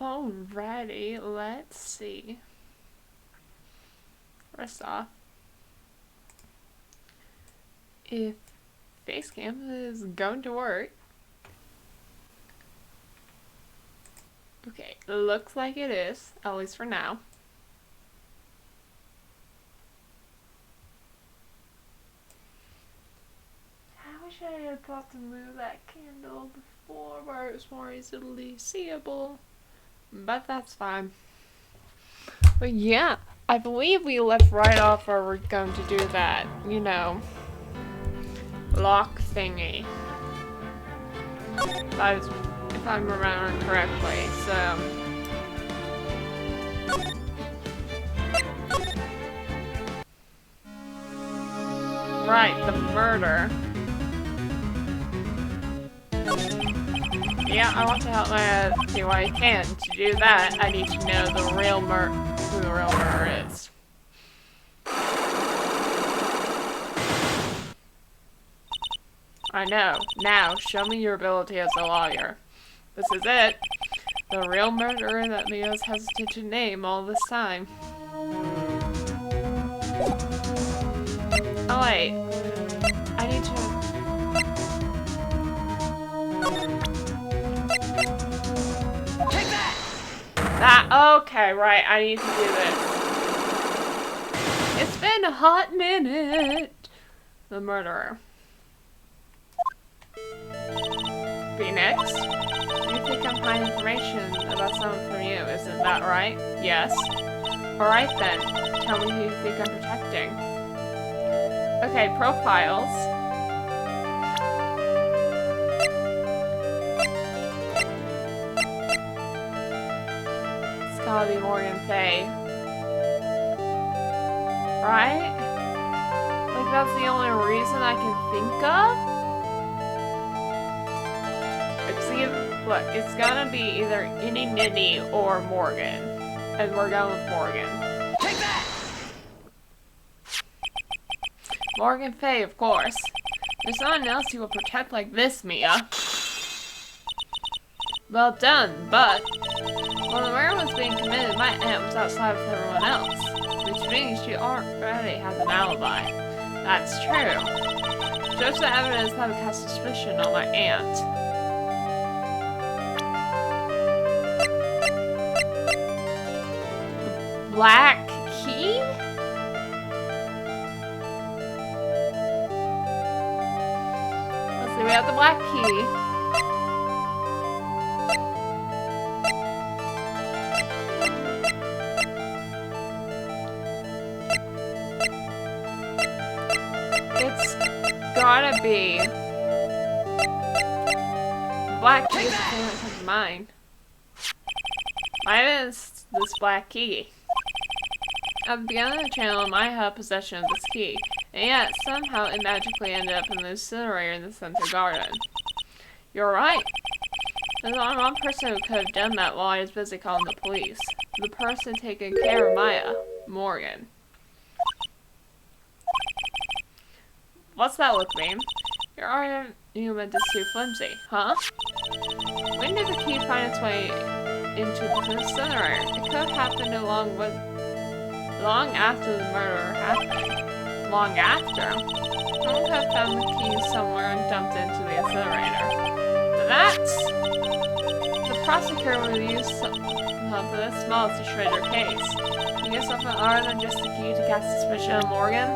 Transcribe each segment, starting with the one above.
Alrighty, let's see. First off, if Facecam is going to work. Okay, looks like it is, at least for now. I wish I had thought to move that candle before where it was more easily seeable. But that's fine. But yeah, I believe we left right off where we're going to do that, you know, lock thingy. If I'm remembering correctly, so. Right, the murder. Yeah, I want to help Maya do what I can. To do that, I need to know who the real murderer is. I know. Now, show me your ability as a lawyer. This is it. The real murderer that Mia's hesitated to name all this time. Oh wait. I need to... Take that! Okay, right. I need to do this. It's been a hot minute. The murderer. Phoenix? You think I'm hiding information about someone from you, isn't that right? Yes. Alright then. Tell me who you think I'm protecting. Okay, profiles. It's gotta be Maya Fey. Right? Like that's the only reason I can think of? Look, it's gonna be either Innie Nitty or Morgan. And we're going with Morgan. Take that! Morgan Fey, of course. There's someone else you will protect like this, Mia. Well done, but while the murder was being committed, my aunt was outside with everyone else. Which means she already has an alibi. That's true. Shows the evidence that would cast suspicion on my aunt. Black key? Let's see, we have the black key. It's gotta be... The black key is the thing that comes to mind. Mine is this black key. At the beginning of the channel, Maya had possession of this key, and yet somehow it magically ended up in the incinerator in the center garden. You're right. There's only one person who could have done that while I was busy calling the police. The person taking care of Maya, Morgan. What's that look mean? Your argument is too flimsy, huh? When did the key find its way into the incinerator? It could have happened long after the murder happened. Long after? Someone could have found the key somewhere and dumped it into the incinerator. But that's... The prosecutor will use something this small to shred your case. You get something other than just the key to cast suspicion on Morgan?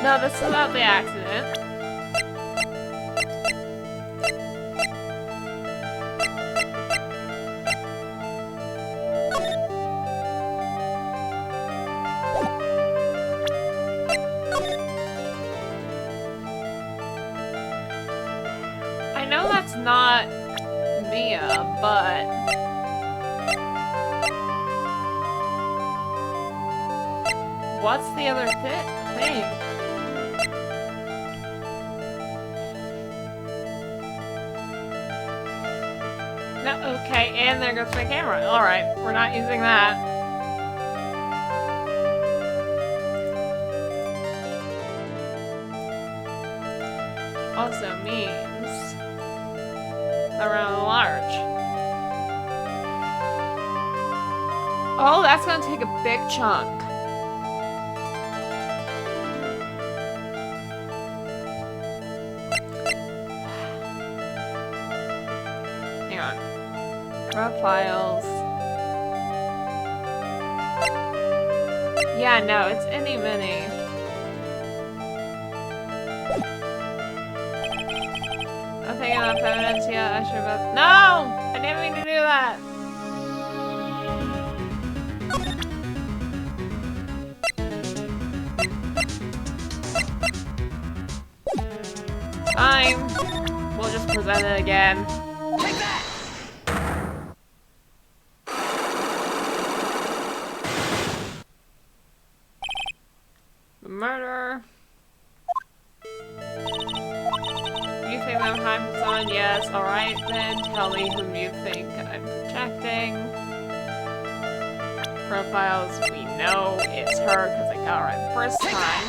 No, this is about the accident. I know that's not Mia, but... What's the other thing? No, okay, and there goes my camera. Alright, we're not using that. also means around large. Oh, that's gonna take a big chunk. Hang on. Profiles. Yeah, no, it's any mini. I'm thinking enough evidence yet. I should have. No! I didn't mean to do that. Fine. We'll just present it again. Take that! Murder. You think I'm hiding from someone? Yes. Alright then. Tell me whom you think I'm protecting. Profiles. We know it's her because I got her the first time.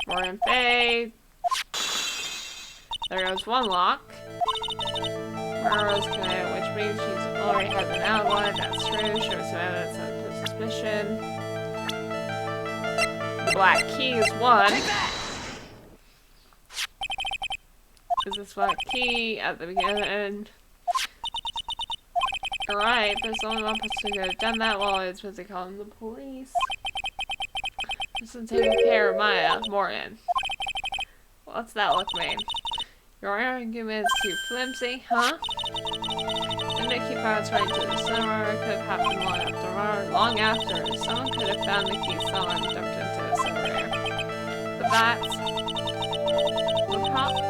Maya Fey. There goes one lock. Murder's connected, which means she's already has an ally. That's true. Shows some evidence of suspicion. The black key is one. Is this black key at the beginning? Alright, there's only one person who could have done that while I was busy calling the police. This is taking care of Maya. Morgan. What's that look mean? Your argument is too flimsy, huh? The Mickey found right to the cinema. It could have happened long after. Someone could have found the key someone dumped into the incinerator. But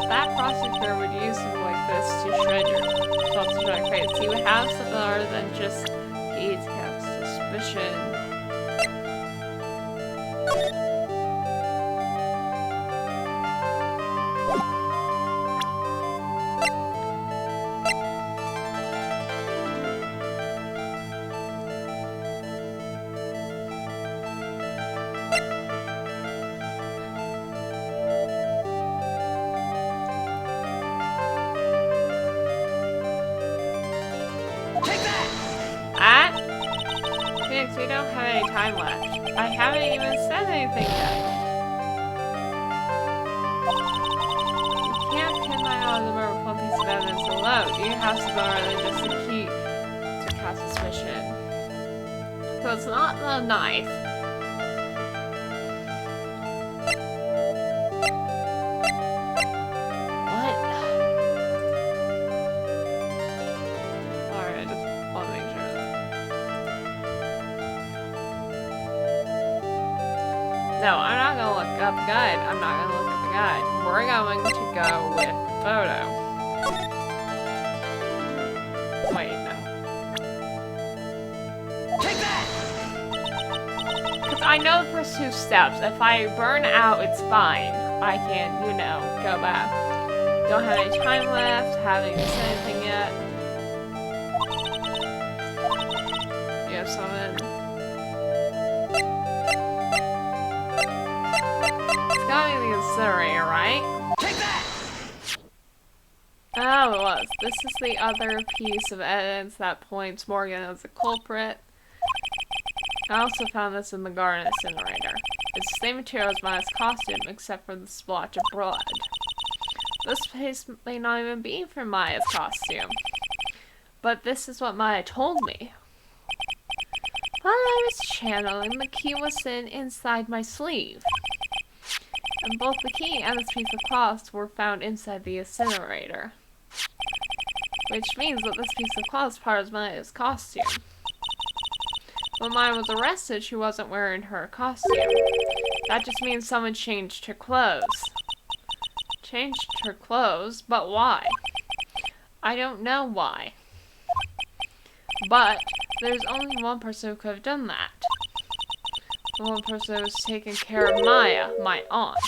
that prosecutor would use something like this to shred your thoughts to try to create. So you would have something other than just key to have suspicion. We don't have any time left. I haven't even said anything yet. You can't pin my eye on the murder with one piece of evidence alone. You have to more than just a key to cast suspicion. So it's not the knife. What? Alright, I just want to make sure. No, I'm not gonna look up a guide. I'm not gonna look up a guide. We're going to go with photo. Wait, no. Take that! Because I know the first two steps. If I burn out, it's fine. I can, you know, go back. Don't have any time left. Haven't even said anything yet. You have something. Got the incinerator, right? Take that! Oh, it was. This is the other piece of evidence that points Morgan as a culprit. I also found this in the garden incinerator. It's the same material as Maya's costume, except for the splotch of blood. This piece may not even be from Maya's costume. But this is what Maya told me. While I was channeling, the key was inside my sleeve. And both the key and this piece of cloth were found inside the incinerator. Which means that this piece of cloth is part of Maya's costume. When Maya was arrested, she wasn't wearing her costume. That just means someone changed her clothes. Changed her clothes? But why? I don't know why. But there's only one person who could have done that. The one person who was taking care of Maya, my aunt.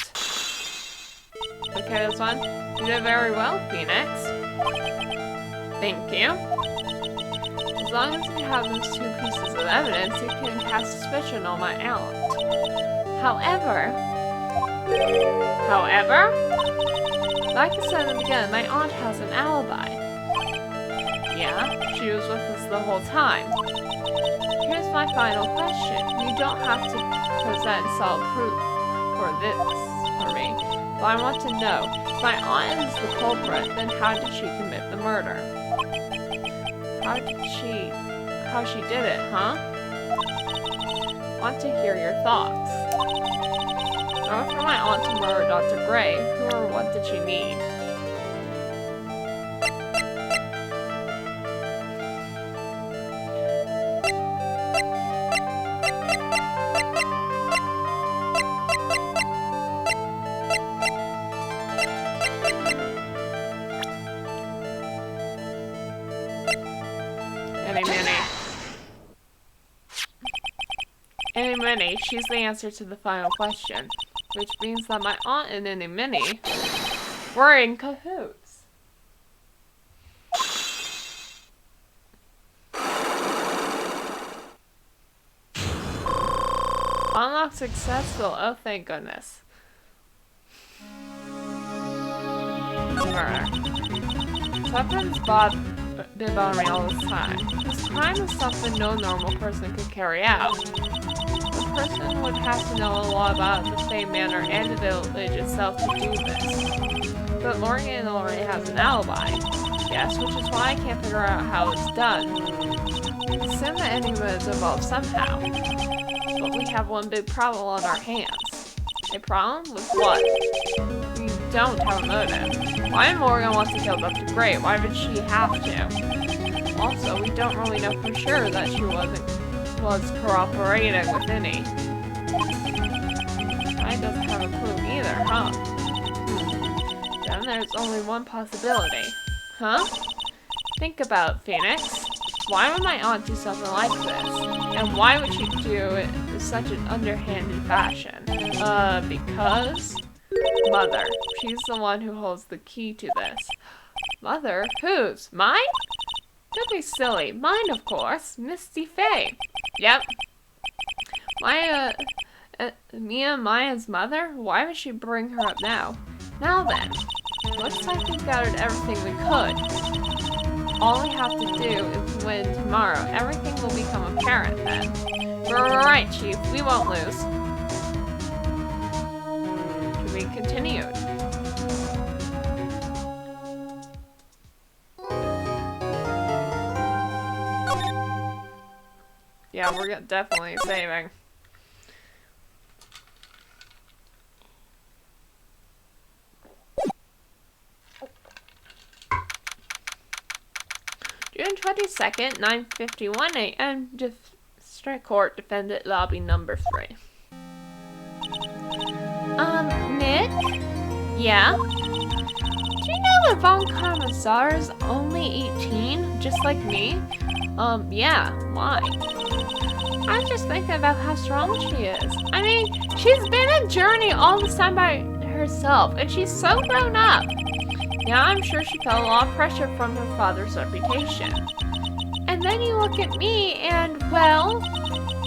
Okay, this one. You did very well, Phoenix. Thank you. As long as you have those two pieces of evidence, you can cast suspicion on my aunt. However, However, like I said in the beginning, my aunt has an alibi. Yeah, she was with us the whole time. Here's my final question. You don't have to present solid proof for me, but I want to know, if my aunt is the culprit, then how did she commit the murder? How she did it, huh? Want to hear your thoughts. In order for my aunt to murder Dr. Gray, who or what did she need? Mini, she's the answer to the final question, which means that my aunt and Any Mini were in cahoots. Unlock successful. Oh, thank goodness. Murder. Something's been bothering me all this time. This crime is something no normal person could carry out. The person would have to know a lot about the Fey Manor and the village itself to do this. But Morgan already has an alibi. Yes, which is why I can't figure out how it's done. Assume that anyone is involved somehow. But we have one big problem on our hands. A problem? With what? We don't have a motive. Why did Morgan want to kill Dr. Gray? Why would she have to? Also, we don't really know for sure that she was cooperating with any. I doesn't have a clue either, huh? Then there's only one possibility. Huh? Think about it, Phoenix. Why would my aunt do something like this? And why would she do it in such an underhanded fashion? Because? Mother. She's the one who holds the key to this. Mother? Whose? Mine? Don't be silly. Mine, of course. Misty Fey. Yep. Maya, Maya's mother? Why would she bring her up now? Now then. Looks like we've gathered everything we could. All we have to do is win tomorrow. Everything will become apparent then. We're right, Chief. We won't lose. To be continued. Yeah, we're definitely saving. June 22nd, 9:51 a.m. District Court, Defendant Lobby number 3. Nick? Yeah? Do you know that Von Commissar is only 18, just like me? Yeah, why? I was just thinking about how strong she is. I mean, she's been a journey all this time by herself, and she's so grown up. Now I'm sure she felt a lot of pressure from her father's reputation. And then you look at me and, well,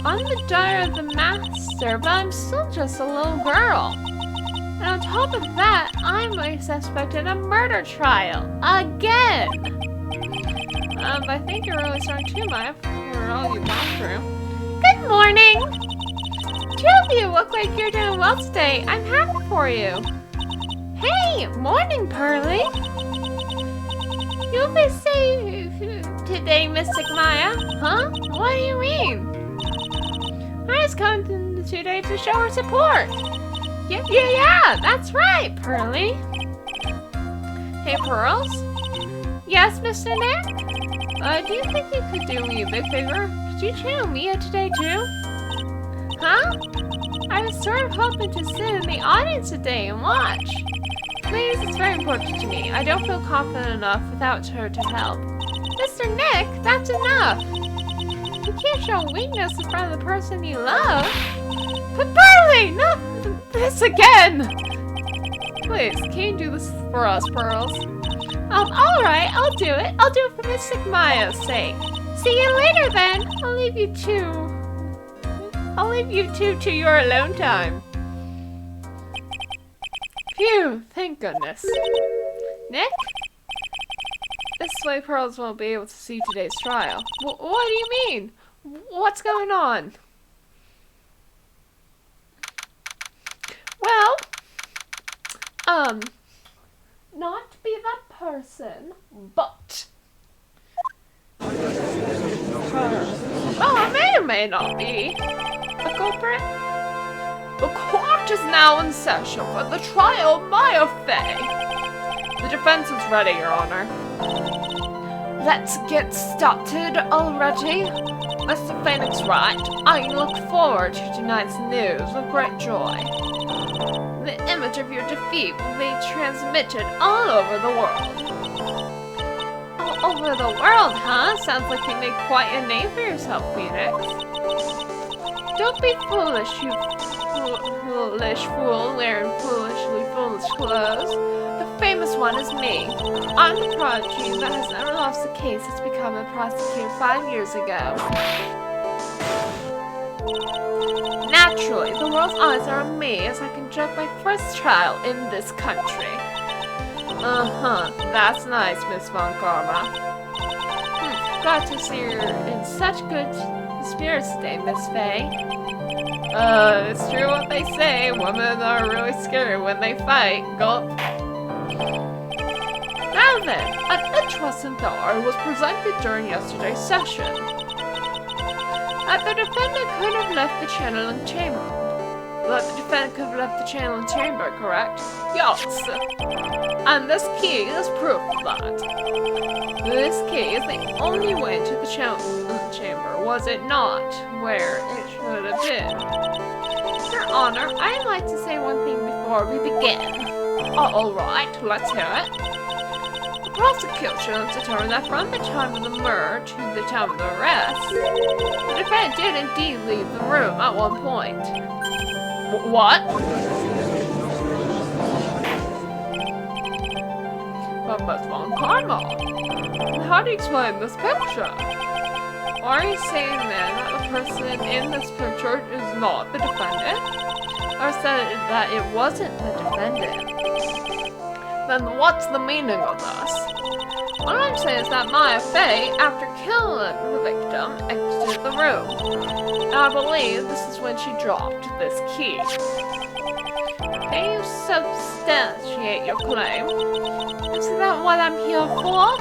I'm the daughter of the master, but I'm still just a little girl. And on top of that, I'm a suspect in a murder trial. Again! But I think you're really strong too, Maya, for all you've gone through. Good morning! Two of you look like you're doing well today. I'm happy for you. Hey! Morning, Pearly! You'll be safe today, Mystic Maya. Huh? What do you mean? I was coming today to show her support. Yeah, that's right, Pearly. Hey, Pearls? Yes, Mr. Nick? Do you think you could do me a big favor? Could you channel Mia today, too? Huh? I was sort of hoping to sit in the audience today and watch. Please, it's very important to me. I don't feel confident enough without her to help. Mr. Nick, that's enough. You can't show weakness in front of the person you love. But Pearly, not this again! Please, can you do this for us, Pearls? Alright, I'll do it. I'll do it for Mystic Maya's sake. See you later then. I'll leave you two to your alone time. Phew, thank goodness. Nick? This way Pearls won't be able to see today's trial. What do you mean? What's going on? Well, not to be that person, but well, I may or may not be a culprit. The court is now in session for the trial of Maya Fey. The defense is ready, Your Honor. Let's get started already. Mr. Phoenix Wright, I look forward to tonight's news with great joy. The image of your defeat will be transmitted all over the world. All over the world, huh? Sounds like you made quite a name for yourself, Phoenix. Don't be foolish, you foolish fool wearing foolish clothes. The famous one is me. I'm the prodigy that has never lost a case since becoming prosecutor 5 years ago. Naturally, the world's eyes are on me as I conduct my first trial in this country. That's nice, Miss Von Karma. Glad to see you're in such good spirits today, Miss Fey. It's true what they say. Women are really scary when they fight. Gulp. Now then, an interesting thought was presented during yesterday's session. That the defendant could have left the channeling chamber. Correct? Yes. And this key is proof of that. This key is the only way to the channeling chamber, was it not? Where it should have been. Your Honor, I'd like to say one thing before we begin. Alright, let's hear it. The prosecution has determined that from the time of the murder to the time of the arrest, the defendant did indeed leave the room at one point. What? But Miss Von Karma, how do you explain this picture? Are you saying then that the person in this picture is not the defendant? Or said that it wasn't the defendant? Then what's the meaning of this? What I'm saying is that Maya Fey, after killing the victim, exited the room. And I believe this is when she dropped this key. Can you substantiate your claim? Isn't that what I'm here for?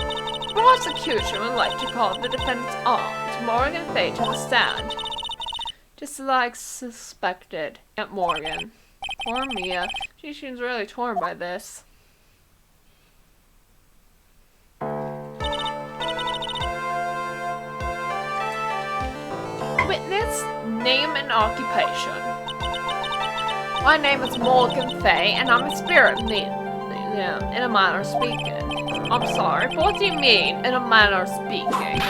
The prosecution would like to call the defendant's aunt, Morgan Fey, to the stand. Just like suspected, Aunt Morgan. Poor Mia. She seems really torn by this. Witness, name and occupation. My name is Morgan Fey, and I'm a spirit medium, in a manner of speaking. I'm sorry, but what do you mean, in a manner of speaking?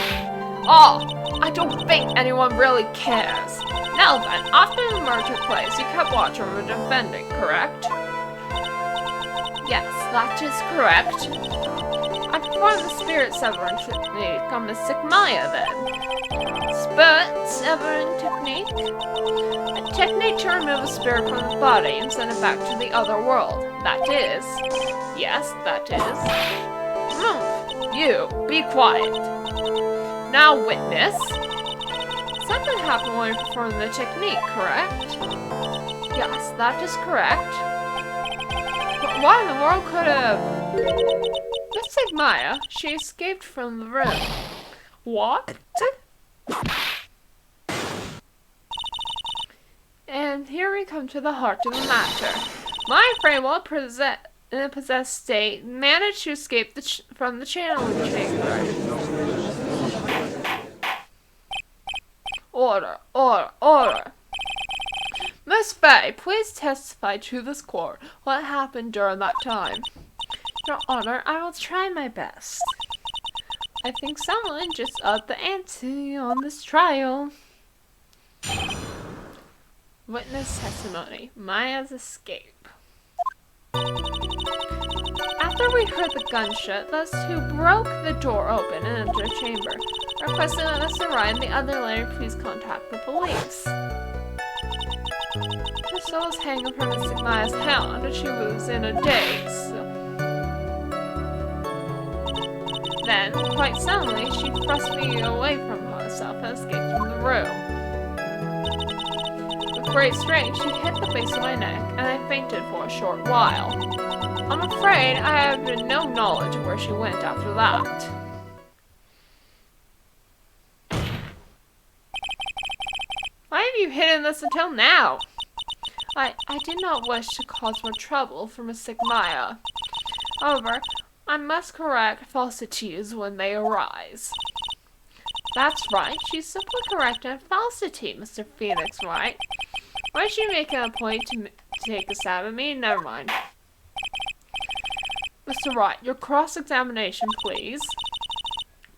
Oh, I don't think anyone really cares. Now then, after the murder took place, you kept watch over the defendant, correct? Yes, that is correct. I performed the spirit severing technique on Mystic Maya then. Spirit severing technique? A technique to remove a spirit from the body and send it back to the other world. That is. Yes, that is. You, be quiet. Now, witness. Something happened when you performed the technique, correct? Yes, that is correct. But why in the world could have... Let's take Maya. She escaped from the room. What? And here we come to the heart of the matter. Maya Fey, while in a possessed state, managed to escape from the channeling chamber. Order, order, order. Miss Fey, please testify to this court what happened during that time. Your Honor, I will try my best. I think someone just upped the ante on this trial. Witness testimony. Maya's escape. After we heard the gunshot, those two broke the door open and entered the chamber, requesting that Mr. Wright and the other lady please contact the police. This So I was hanging from Mr. Maya's hand, and she was in a daze. Then, quite suddenly, she thrust me away from herself and escaped from the room. With great strength, she hit the base of my neck, and I fainted for a short while. I'm afraid I have no knowledge of where she went after that. Why have you hidden this until now? I did not wish to cause more trouble for Miss Maya. However, I must correct falsities when they arise. That's right, she's simply correcting a falsity, Mr. Phoenix Wright. Why is she making a point to take a stab at me? Never mind. Mr. Wright, your cross-examination, please.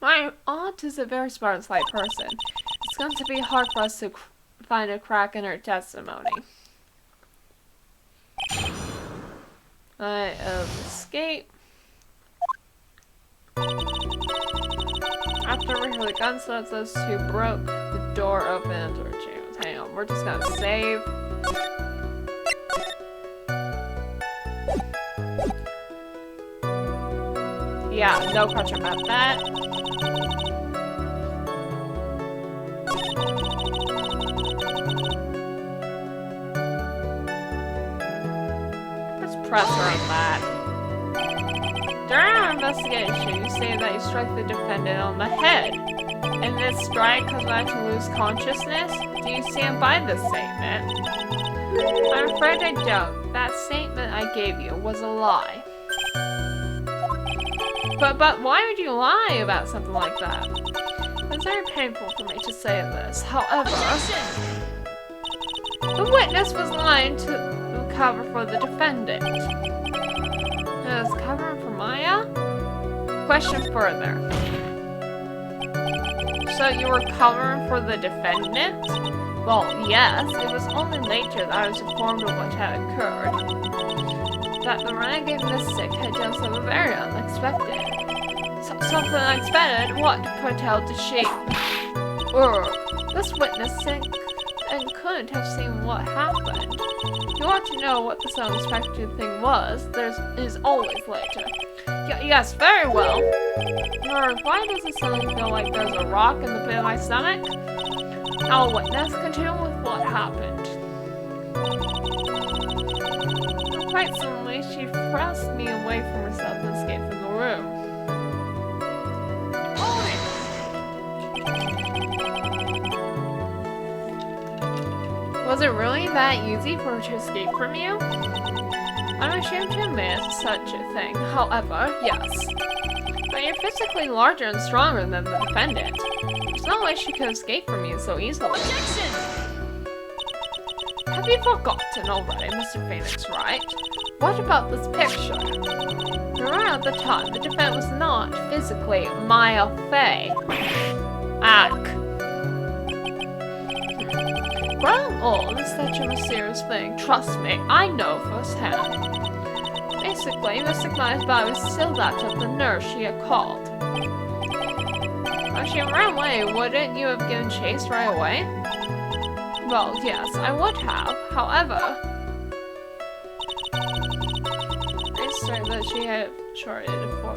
My aunt is a very smart and slight person. It's going to be hard for us to find a crack in her testimony. Escape. After we heard the gunshots, those two broke the door open into our chambers. Hang on, we're just gonna save. Yeah, no question about that. Let's press her on that. During our investigation, you say that you struck the defendant on the head. And this strike caused her to lose consciousness? Do you stand by this statement? I'm afraid I don't. That statement I gave you was a lie. But why would you lie about something like that? It's very painful for me to say this. However, the witness was lying to cover for the defendant. Is covering for Maya? Question further. So you were covering for the defendant? Well, yes. It was only later that I was informed of what had occurred. That the renegade mystic had done something very unexpected. Something unexpected? What, pray tell, did she? This witness and couldn't have seen what happened. You want to know what this unexpected thing was? There is always later. Yes, very well. Why does it suddenly feel like there's a rock in the pit of my stomach? I'll witness. Continue with what happened. Quite suddenly, she thrust me away from herself and escaped from the room. Was it really that easy for her to escape from you? I'm ashamed to admit such a thing. However, yes. But you're physically larger and stronger than the defendant. There's no way she could escape from you so easily. Objection! Have you forgotten already, Mr. Phoenix Wright? What about this picture? Around the time, the defendant was not physically Maya Fey. Ack. Growing old is such a mysterious thing. Trust me, I know firsthand. Basically, Mr. Maya's body was still that of the nurse she had called. If she ran away, wouldn't you have given chase right away? Well, yes, I would have. However, it's certain that she had shorted for.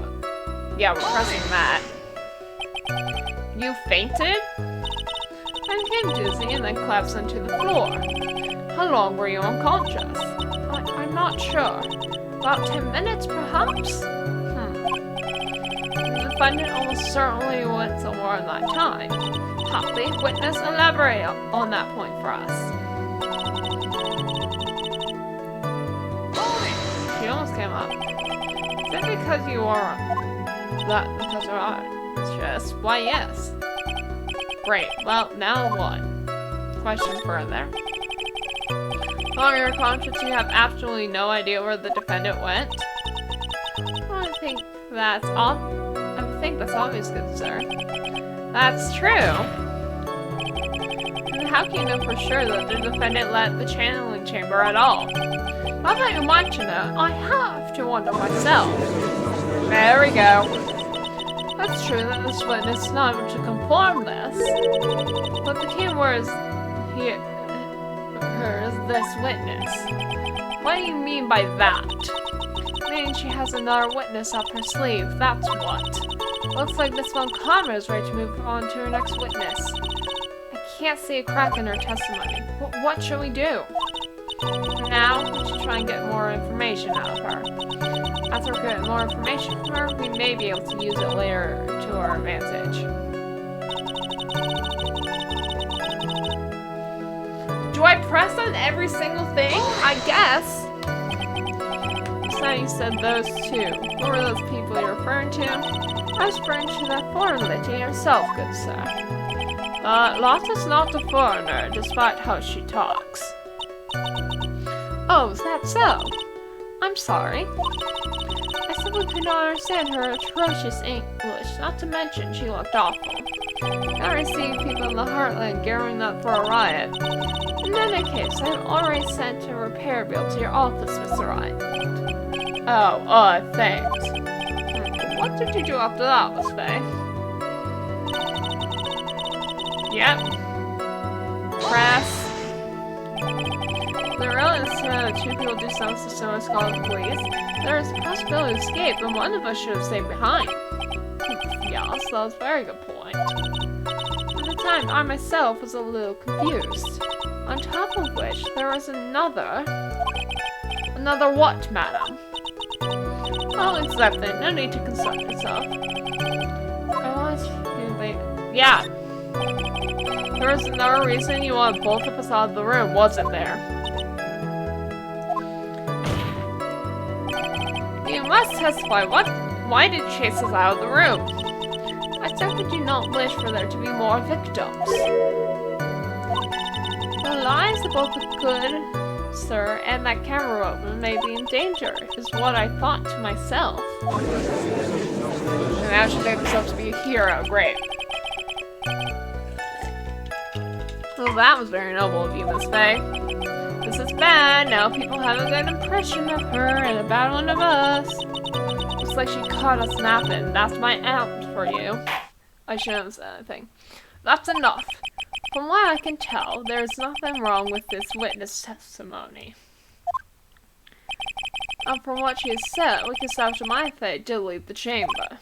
Yeah, we're pressing that. You fainted? I became dizzy and then collapsed onto the floor. How long were you unconscious? I'm not sure. About 10 minutes, perhaps? The defendant almost certainly went somewhere in that time. Happy witness, elaborate on that point for us. She almost came up. Is it because you are that because of our stress? Why, yes. Great. Well, now what? Question further. On your conscience, you have absolutely no idea where the defendant went? I think that's obvious, good sir. That's true. And how can you know for sure that the defendant left the channeling chamber at all? Now that you mention it, I have to wonder myself. There we go. That's true that this witness is not able to confirm this. But the key words here, hers, this witness. What do you mean by that? Meaning she has another witness up her sleeve, that's what. Looks like Miss Montgomery is ready to move on to her next witness. I can't see a crack in her testimony. What should we do? For now, we should try and get more information out of her. After we get more information from her, we may be able to use it later to our advantage. Do I press on every single thing? I guess. Just now you said those two. What were those people you're referring to? I was referring to that foreign lady herself, good sir. Lotta's not a foreigner, despite how she talks. Oh, is that so? I'm sorry. I simply could not understand her atrocious English, not to mention she looked awful. Now I see people in the heartland gearing up for a riot. In any case, I have already sent a repair bill to your office, Mr. Wright. Oh, thanks. What did you do after that, Miss Fey? Yep. Press. The really necessary that two people do something similar to call the police. There is a possibility of escape, and one of us should have stayed behind. Yes, that was a very good point. At the time, I myself was a little confused. On top of which, there was another... Another what, madam? Oh, it's nothing. No need to concern yourself. Yeah. There was another reason you wanted both of us out of the room, wasn't there? You must testify. Why did you chase us out of the room? I simply do not wish for there to be more victims. The lives of both the good sir and that camera woman may be in danger, is what I thought to myself. And now she made herself to be a hero. Great. Well, that was very noble of you, Miss Fey. This is bad. Now people have a good impression of her and a bad one of us. Looks like she caught us napping. That's my out for you. I shouldn't have said anything. That's enough. From what I can tell, there's nothing wrong with this witness testimony. And from what she has said, we can establish that Maya Fey did leave the chamber.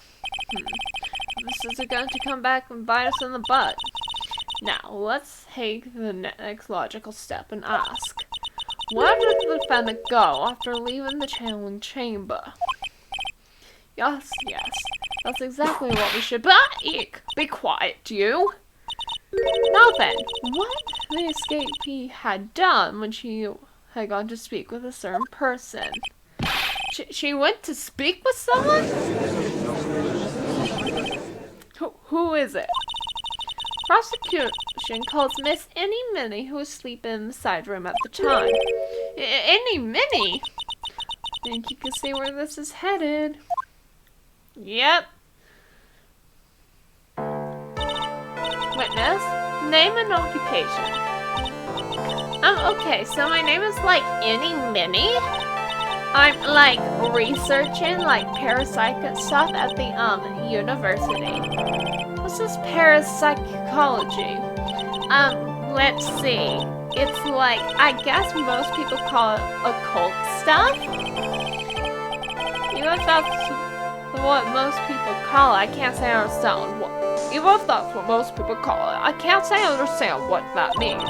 This is going to come back and bite us in the butt. Now, let's take the next logical step and ask, where did the defendant go after leaving the channeling chamber? Yes, that's exactly what we should- Be quiet, you! Now then, what the escapee had done when she had gone to speak with a certain person? She went to speak with someone? Who is it? Prosecution calls Miss Any Minnie, who was sleeping in the side room at the time. Any Minnie? I think you can see where this is headed. Yep. Witness, name and occupation. Okay, so my name is like Any Minnie. I'm like researching like parapsychic stuff at the university. What's this parapsychology? Let's see. It's like, I guess most people call it occult stuff. Even if that's what most people call it, I can't say I understand what. Even if that's what most people call it, I can't say I understand what that means.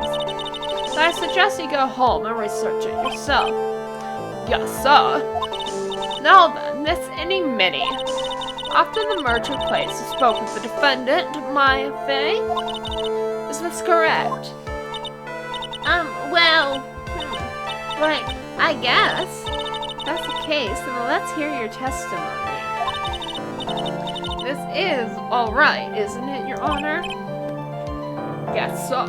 So I suggest you go home and research it yourself. Yes, sir. Now then, Miss Any Minnie. After the murder took place, you spoke with the defendant, Maya Fey? Is this correct? Right, I guess. If that's the case, then let's hear your testimony. This is alright, isn't it, Your Honor? Yes, sir.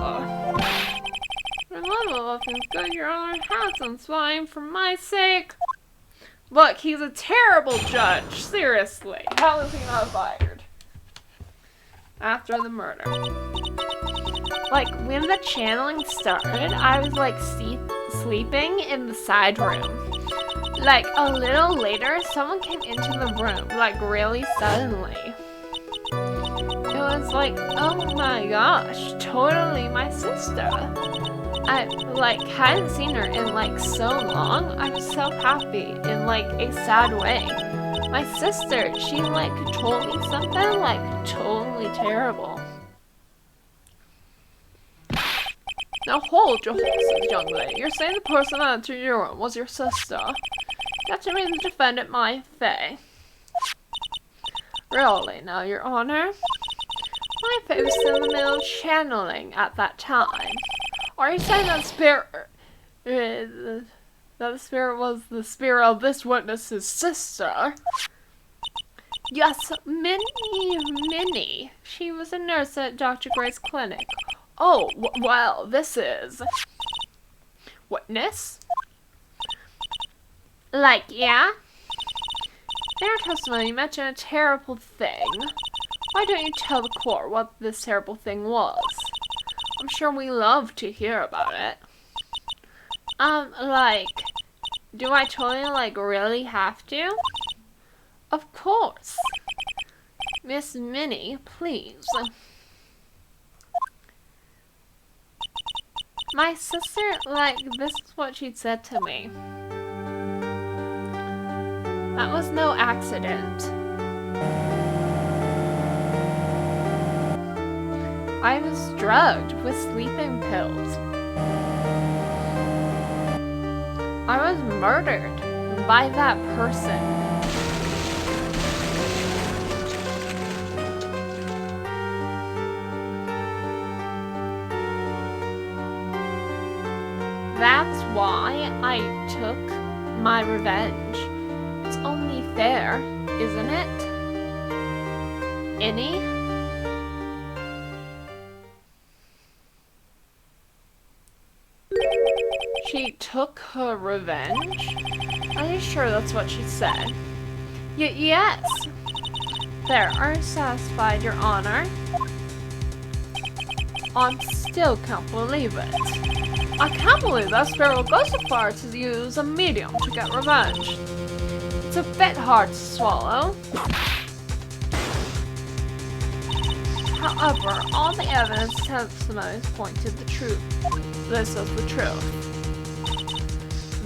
Remember, looking good, Your Honor. Handsom's fine for my sake. Look, he's a terrible judge. Seriously. How is he not fired? After the murder. Like, when the channeling started, I was, like, sleeping in the side room. Like, a little later, someone came into the room, like, really suddenly. It was like, oh my gosh, totally my sister. I, like, hadn't seen her in, like, so long. I'm so happy in, like, a sad way. My sister, she, like, told me something, like, totally terrible. Now hold your horses, young lady. You're saying the person that entered your room was your sister. That to me the defendant, Maya Fey. Really, now, Your Honor? Maya Fey was still in the middle of channeling at that time. Are you saying that the spirit was the spirit of this witness's sister? Yes, Minnie. She was a nurse at Dr. Gray's clinic. Oh, well, this is... Witness? Like, yeah? In your testimony, you mentioned a terrible thing. Why don't you tell the court what this terrible thing was? I'm sure we love to hear about it. Like, do I totally, like, really have to? Of course. Miss Minnie, please. My sister, like, this is what she said to me. That was no accident. I was drugged with sleeping pills. I was murdered by that person. That's why I took my revenge. It's only fair, isn't it? Any? She took her revenge? Are you sure that's what she said? Yes. There, are you satisfied, Your Honor? I still can't believe it. I can't believe that spirit will go so far to use a medium to get revenge. It's a bit hard to swallow. However, all the evidence testimonies point to the truth. This is the truth.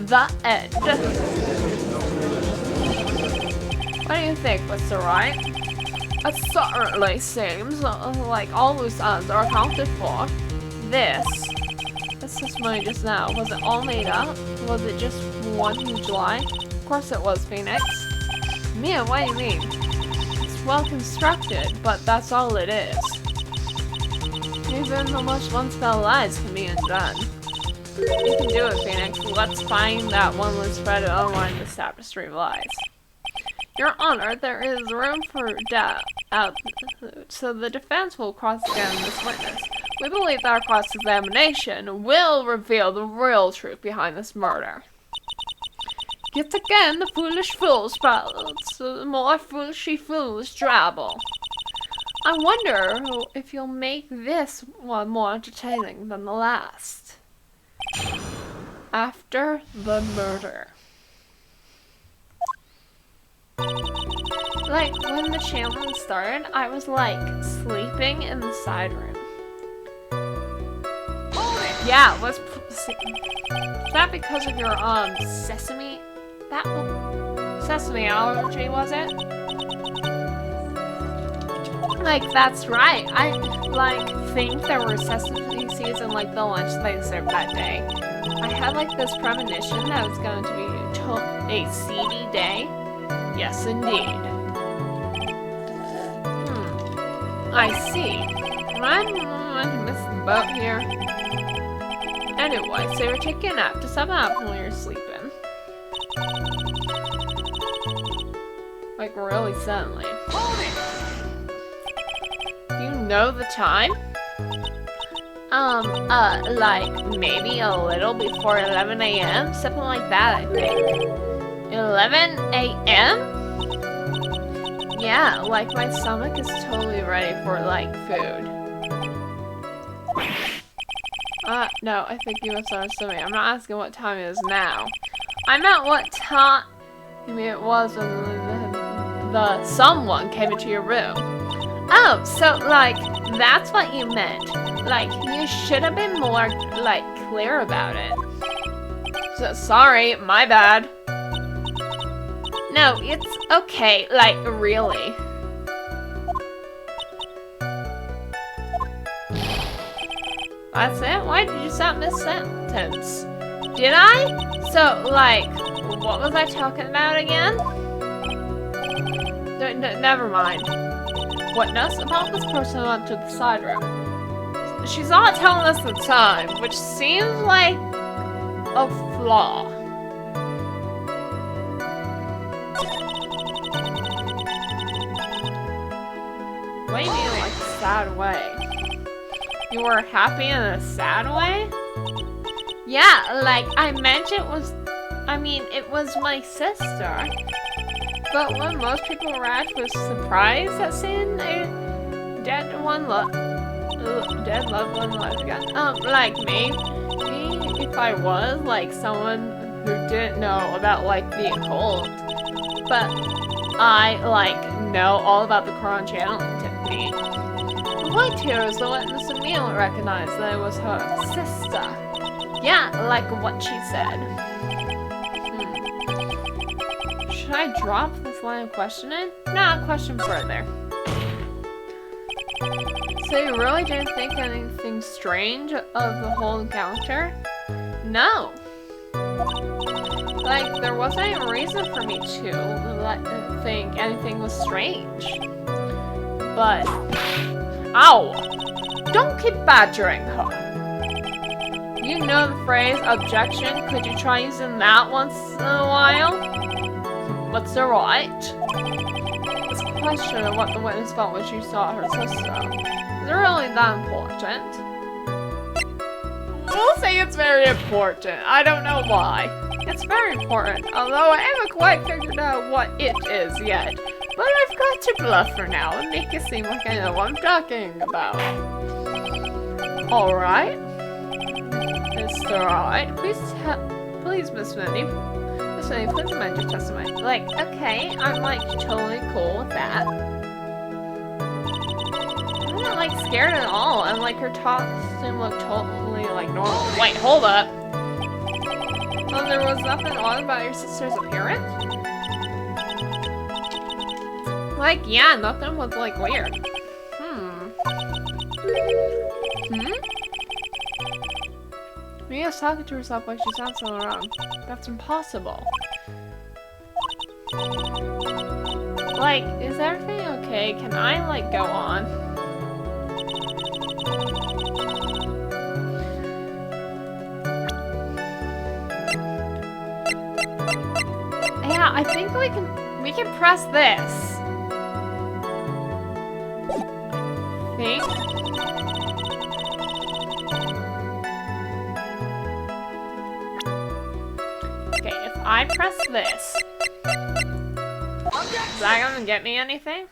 The end. What do you think, Mr. Wright? It certainly seems like all loose ends are accounted for. This testimony just now, was it all made up? Was it just one huge lie? Of course it was, Phoenix. Mia, what do you mean? It's well constructed, but that's all it is. Even the most one-spell lies can be undone. You can do it, Phoenix. Let's find that one loose thread and unwind this tapestry of lies. Your Honor, there is room for doubt, so the defense will cross-examine this witness. We believe that our cross-examination will reveal the real truth behind this murder. Yet again, the foolish fool spouts more foolishly foolish drabble. I wonder if you'll make this one more entertaining than the last. After the murder. Like, when the channeling started, I was, like, sleeping in the side room. Yeah, let's see. Is that because of your, sesame? Sesame allergy, was it? Like, that's right. I, like, think there were sesame seeds in, like, the lunch they served that day. I had, like, this premonition that it was going to be a seedy day. Yes, indeed. I see. Am I going to miss the boat here? Anyway, so you're taking a nap. Just have a nap while you're sleeping. Like, really suddenly. Do you know the time? Like, maybe a little before 11 a.m.? Something like that, I think. 11 a.m.? Yeah, like, my stomach is totally ready for, like, food. No, I think you misunderstood me. I'm not asking what time it is now. I meant what time it was when the someone came into your room. Oh, so, like, that's what you meant. Like, you should have been more, like, clear about it. So, sorry, my bad. No, it's okay, like, really. That's it? Why did you stop mid-sentence? Did I? So, like, what was I talking about again? Never mind. Witness, about this person went to the side room. She's not telling us the time, which seems like a flaw. What do you mean, like, a sad way? You were happy in a sad way? Yeah, like, I meant it was... I mean, it was my sister. But when most people react with surprise at seeing a dead loved one alive again. Like me, if I was, like, someone who didn't know about, like, the occult, but I, like, know all about the Quran channeling technique. The white tear is the witness immediately recognized that it was her sister. Yeah, like what she said. Should I drop this line of questioning? Nah, question further. So you really didn't think anything strange of the whole encounter? No. Like, there wasn't a reason for me to think anything was strange. But... Ow! Don't keep badgering her. You know the phrase, objection, could you try using that once in a while? What's the right? It's a question of what the witness felt when she saw her sister. Is it really that important? We'll say it's very important. I don't know why. It's very important, although I haven't quite figured out what it is yet. But I've got to bluff for now and make it seem like I know what I'm talking about. Alright. Mr. Wright, please, Miss Minnie. Miss Minnie, please amend your testimony. Like, okay, I'm, like, totally cool with that. I'm not, like, scared at all, and, like, her costume looked totally, like, normal. Wait, hold up! So there was nothing odd about your sister's appearance? Like, yeah, nothing was, like, weird. Mia's talking to herself like she sounds so wrong. That's impossible. Like, is everything okay? Can I, like, go on? Yeah, I think we can press this. I think. I press this. Is that gonna get me anything?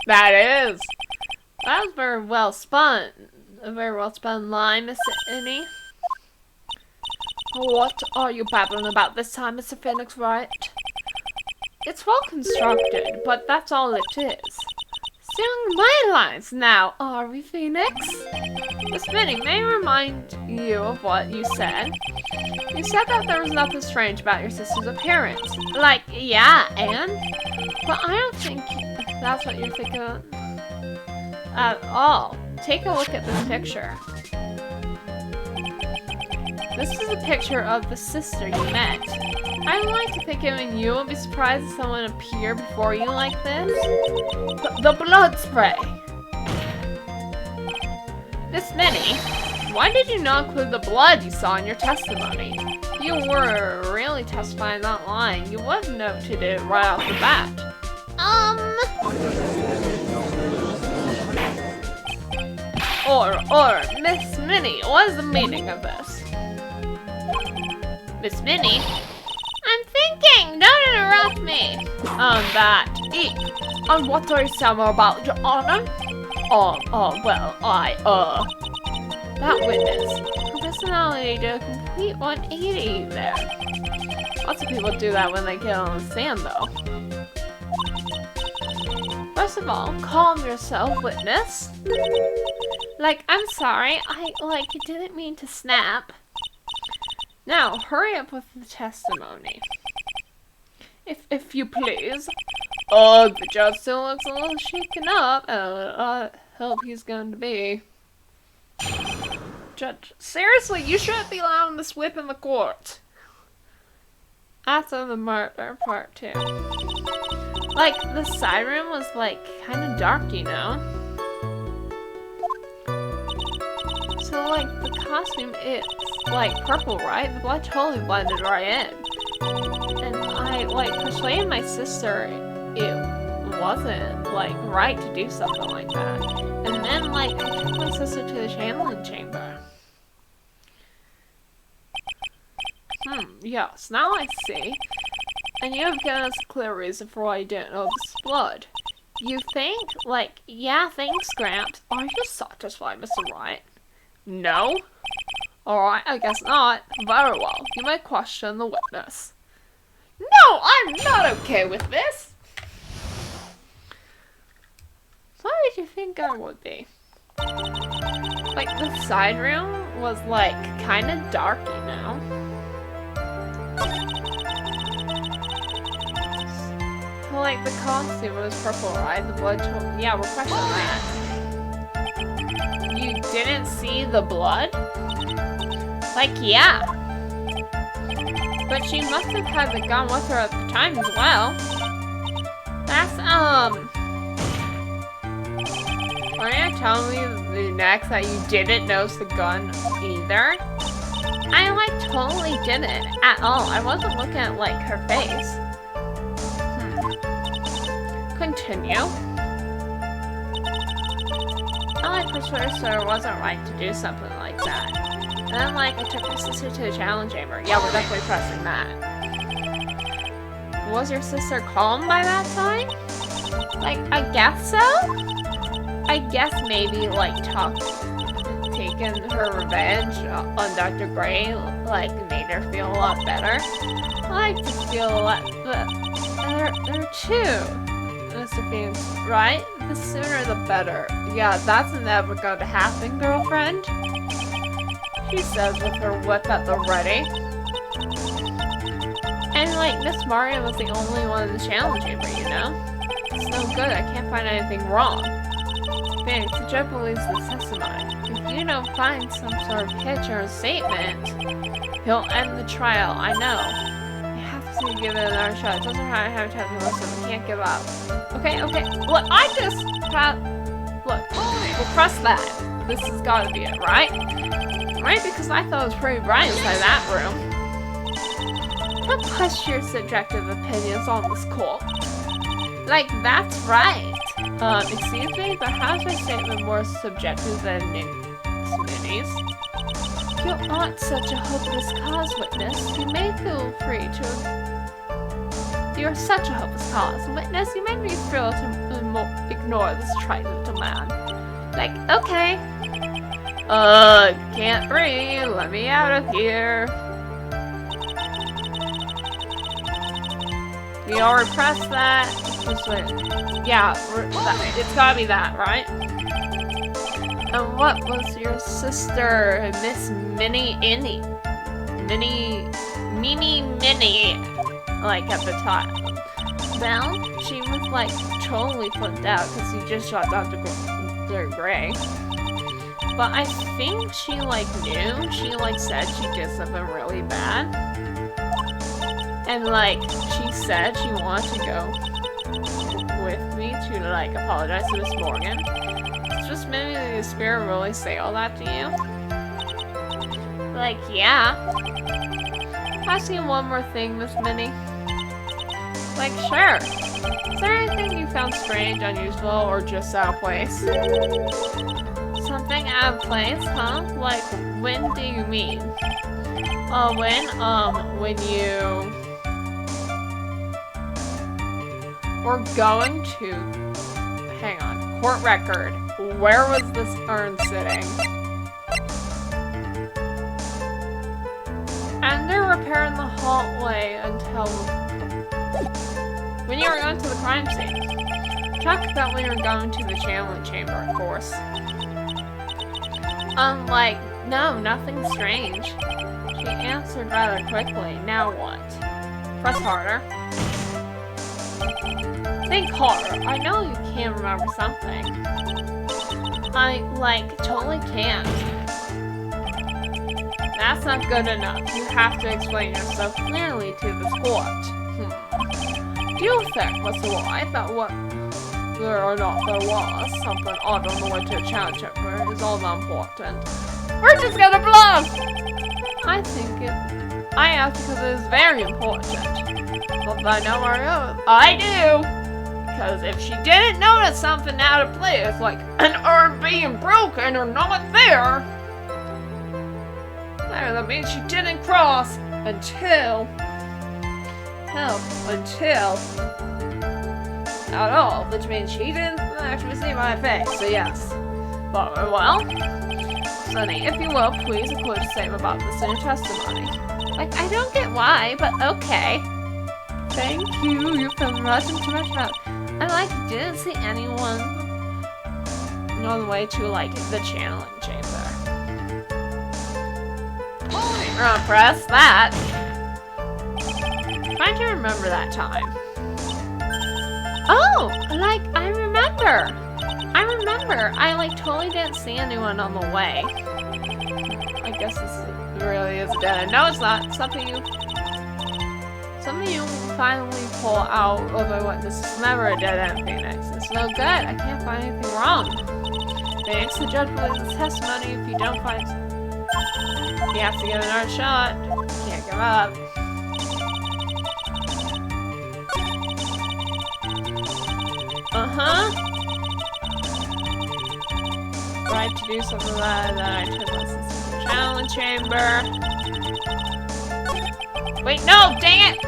That is! That was very well spun. A very well spun line, Miss Innie. What are you babbling about this time, Mr. Phoenix Wright? It's well constructed, but that's all it is. Stealing my lines now, are we, Phoenix? Miss Minnie, may I remind you of what you said? You said that there was nothing strange about your sister's appearance. Like, yeah, and? But I don't think that's what you're thinking of at all. Take a look at this picture. This is a picture of the sister you met. I would like to think even you would be surprised if someone appeared before you like this. The blood spray! Miss Minnie, why did you not include the blood you saw in your testimony? If you were really testifying, not lying, you would have noted it right off the bat. Or, Miss Minnie, what is the meaning of this? Miss Minnie? I'm thinking! Don't interrupt me! On what are you saying about, Your Honor? Well, that witness. Her personality did a complete 180 there. Lots of people do that when they get on the stand, though. But first of all, calm yourself, witness. Like, I'm sorry, I didn't mean to snap. Now, hurry up with the testimony. If you please. Oh, the judge still looks a little shaken up. I hope he's going to be. Judge, seriously, you shouldn't be allowing this whip in the court. After the murder, part 2. Like, the side room was, like, kind of dark, you know? So, like, the costume is, like, purple, right? The blood totally blended right in. And I, like, persuaded my sister it wasn't, like, right to do something like that. And then, like, I took my sister to the channeling chamber. Yes, now I see. And you have given us a clear reason for why you didn't know this is blood. You think? Like, yeah, thanks, Gramps. Are you satisfied, Mr. Wright? No? Alright, I guess not. Very well. You may question the witness. No, I'm not okay with this! What did you think I would be? Like, the side room was, like, kind of dark, you know? So, like, the costume was purple, right? The blood yeah, we're questioning that. You didn't see the blood? Like, yeah. But she must have had the gun with her at the time as well. That's, are you telling me next that you didn't notice the gun either? I, like, totally didn't at all. I wasn't looking at, like, her face. Continue. I, like, persuaded her it wasn't right to do something like that. And then, like, I took my sister to the challenge chamber. Yeah, we're definitely pressing that. Was your sister calm by that time? Like, I guess so? I guess maybe, like, taking her revenge on Dr. Gray, like, made her feel a lot better. I like to feel a lot better too, Mr. Phoenix, right? The sooner the better. Yeah, that's never going to happen, girlfriend. She says with her whip at the ready. And, like, Miss Mario was the only one in the challenge chamber, you know? It's no good, I can't find anything wrong. Phoenix, the judge believes the testimony. If you don't find some sort of hitch or statement, he'll end the trial, I know. You have to give it another shot. It doesn't matter how many times you listen, we can't give up. Okay, look, I just look, we'll press that. This has gotta be it, right? Right, because I thought it was pretty bright inside that room. Don't push your subjective opinions on this court. Like, that's right. Excuse me, but how is my statement more subjective than Smitty's? You aren't such a hopeless cause, witness. You may feel free to... You're such a hopeless cause, witness. You made me feel to ignore this trite little man. Like, okay. Can't breathe. Let me out of here. We already pressed that. Yeah, it's gotta be that, right? And what was your sister, Miss Minnie, like, at the time? Well, she was, like, totally flipped out because he just shot Dr. Gray. But I think she, like, knew. She, like, said she did something really bad. And, like, she said she wanted to go with me to, like, apologize to Miss Morgan. It's just maybe the spirit really say all that to you. Like, yeah. Asking one more thing, Miss Minnie. Like, sure. Is there anything you found strange, unusual, or just out of place? Something out of place, huh? Like, when do you mean? When you... We're going to... Hang on. Court record. Where was this urn sitting? Under repair in the hallway until... When you were going to the crime scene. Talk about when you're going to the channeling chamber, of course. No, nothing strange. She answered rather quickly. Now what? Press harder. Think harder. I know you can't remember something. I, totally can't. That's not good enough. You have to explain yourself clearly to this court. Do you think, Mr. Wright, that what there or not there was something odd on the way to a challenge chamber is all that important? We're just gonna bluff! I asked because it is very important. But I know where it is. I do! Because if she didn't notice something out of place, like an urn being broken or not there, that means she didn't cross until at all, which means she didn't actually see Maya Fey, so yes. But, well, Sunny, if you will, please include a statement about this in your testimony. I don't get why, but okay. Thank you, you've been rushing too much about. I, didn't see anyone on the way to, the channeling chamber. We're gonna press that. Trying to remember that time. Oh, I remember. I, totally didn't see anyone on the way. I guess this really is a dead end. No, it's not. Something you finally pull out of what this is never a dead end, Phoenix. It's no good. I can't find anything wrong. Phoenix, the judge believes the testimony. If you don't find... You have to give it another shot. Can't give up. Tried to do something like that. I took lessons in the challenge chamber. Wait, no! Dang it!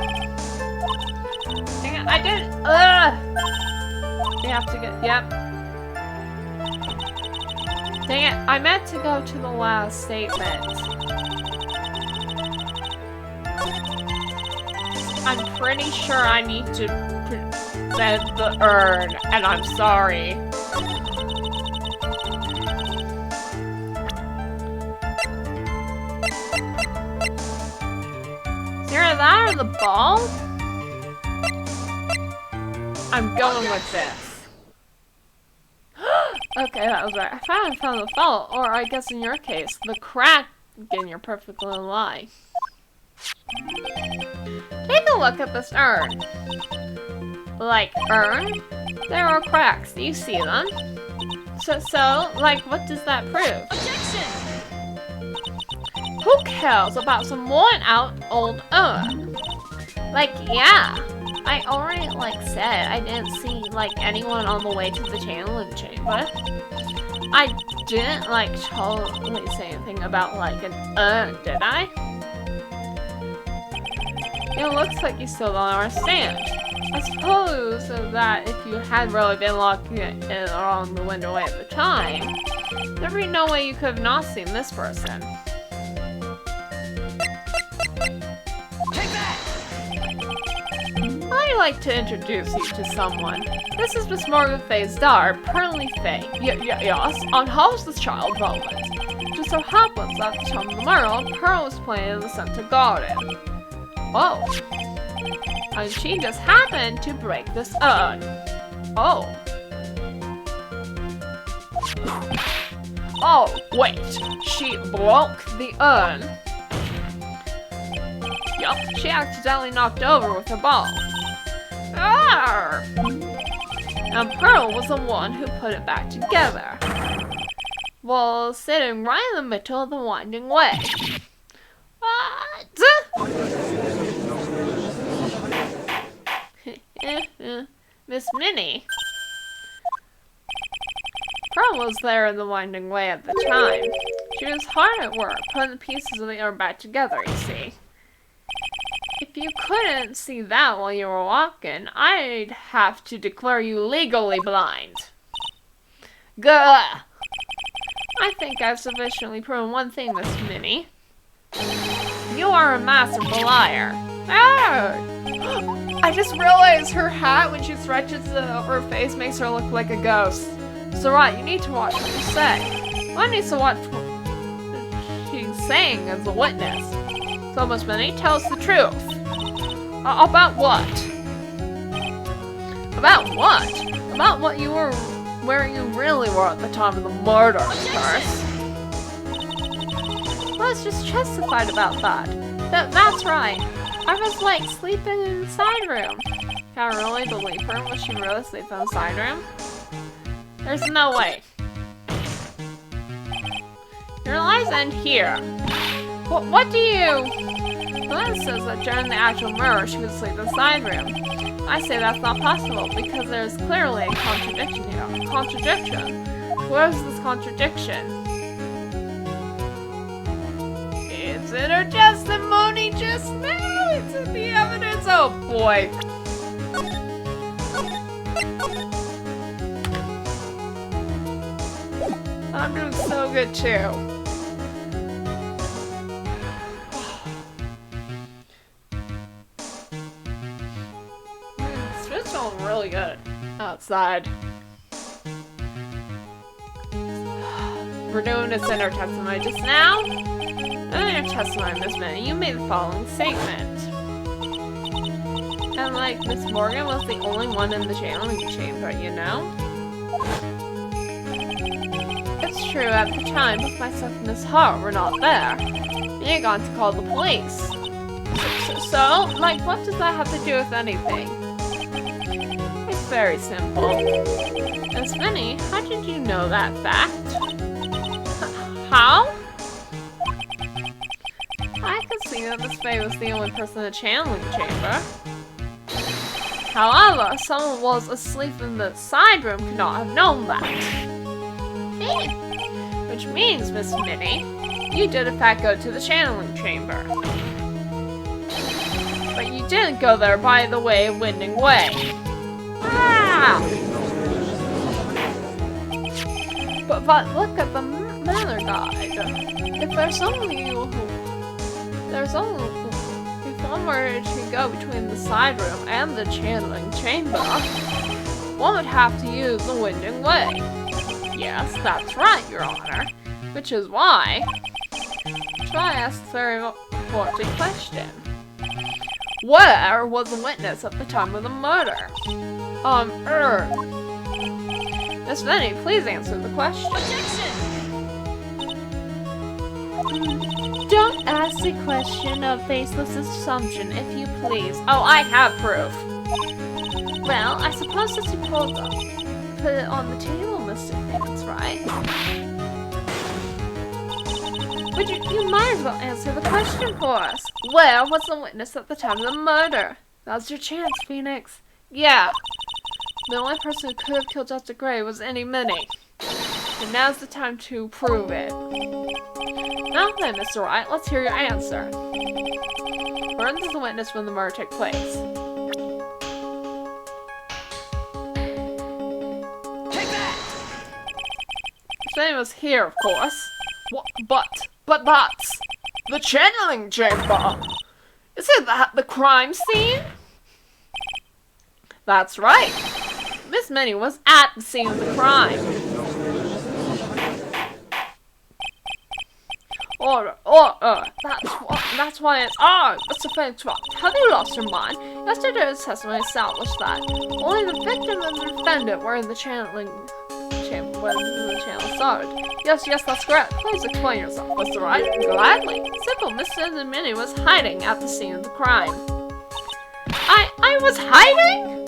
Dang it, I did it! You have to get... Yep. Dang it, I meant to go to the last statement. I'm pretty sure I need to present the urn, and I'm sorry. Either that or the ball? I'm going with this. Okay, that was right. I finally found the fault, or I guess in your case, the crack in your perfectly lie. Take a look at this urn. Urn? There are cracks. Do you see them? So, what does that prove? Objection! Who cares about some worn-out old urn? Yeah. I already, said I didn't see, anyone on the way to the channeling chamber. I didn't, totally say anything about, an urn, did I? It looks like you still don't understand. I suppose that if you had really been looking along the window at the time, there'd be no way you could have not seen this person. Take that! I'd like to introduce you to someone. This is Miss Morgan Fey's daughter, Pearly Fey. Yes, and how's this child relevant? Just so happens at the time of the murder, Pearl was playing in the center garden. Oh. And she just happened to break this urn. Oh. Oh, wait. She broke the urn. Yup, she accidentally knocked over with her ball. Arr! And Pearl was the one who put it back together. Well, sitting right in the middle of the winding way. What? Miss Minnie. Pearl was there in the winding way at the time. She was hard at work, putting the pieces of the urn back together, you see. If you couldn't see that while you were walking, I'd have to declare you legally blind. Gah! I think I've sufficiently proven one thing, Miss Minnie. You are a masterful liar. Ah! I just realized her hat, when she stretches her face, makes her look like a ghost. So right, you need to watch what you say. One needs to watch what she's saying as a witness. So Miss Minnie, tell us the truth. About what? About what? About what you were, where you really were at the time of the murder, of course. I was just justified about that. That's right. I was like sleeping in the side room. Can I really believe her? Was she really sleeping in the side room? There's no way. Your lies end here. What do you... Glenn says that during the actual murder she would sleep in the side room. I say that's not possible because there's clearly a contradiction here. Contradiction? Where's this contradiction? It's in her testimony just now! It's in the evidence! Oh boy! I'm doing so good too. It's feeling really good outside. We're doing this in our testimony just now. In your testimony, Miss Minnie, you made the following statement. And like, Miss Morgan was the only one in the channeling chamber, you know? It's true, at the time, both myself and Miss Hart were not there. You got to call the police. So, like, what does that have to do with anything? It's very simple. Miss Minnie, how did you know that fact? How? I could see that Miss Fey was the only person in the channeling chamber. However, someone was asleep in the side room could not have known that. Which means, Miss Minnie, you did in fact go to the channeling chamber. But you didn't go there by the way of Winding Way. Ah! But look at the manner guide. If there's only if one were to go between the side room and the channeling chamber, one would have to use the Winding Way. Yes, that's right, Your Honor. Which is why I asked a very important question. Where was the witness at the time of the murder? On Earth. Miss Minnie, please answer the question. Don't ask the question of faceless assumption, if you please. Oh, I have proof. Well, I suppose that you put it on the table, Mr. Things, right? But you might as well answer the question for us. Where was the witness at the time of the murder? Now's your chance, Phoenix. Yeah. The only person who could have killed Dr. Gray was Annie Minnie. And now's the time to prove it. Now then, Mr. Wright, let's hear your answer. Burns is the witness when the murder took place. Take that! His name was here, of course. What? But that's the channeling chamber. Isn't that the crime scene? That's right. Miss Minnie was at the scene of the crime. That's why it's Mr. Phoenix Wright. Have you lost your mind? Yesterday's testimony established that only the victim and the defendant were in the channeling chamber when the channel started. Yes, that's correct. Please explain yourself, Mr. Wright. Gladly. Simple, Mr. Minnie was hiding at the scene of the crime. I was hiding?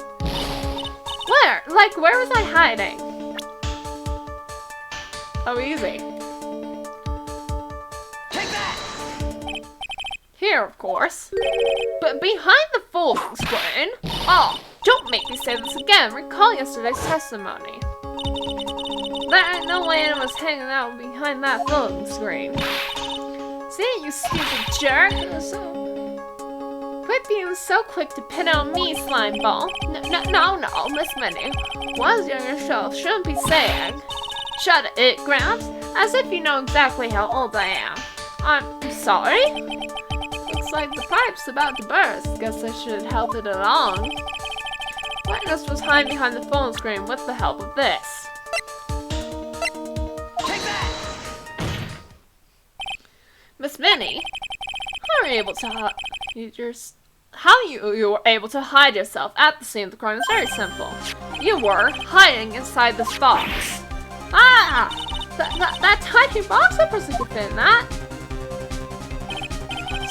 Where? Like, where was I hiding? Oh, easy. Take that! Here, of course. But behind the folding screen? Oh, don't make me say this again. Recall yesterday's testimony. There ain't no way I was hanging out behind that folding screen. See, you stupid jerk. Quit being so quick to pin on me, slime ball. No, Miss Minnie. Was yourself shouldn't be saying. Shut it, Gramps. As if you know exactly how old I am. I'm sorry? Looks like the pipe's about to burst. Guess I should help it along. Witness was hiding behind the phone screen with the help of this. Take that! Miss Minnie, how are you able to how you were able to hide yourself at the scene of the crime is very simple. You were hiding inside this box. Ah! That tiny box, that person could fit in that.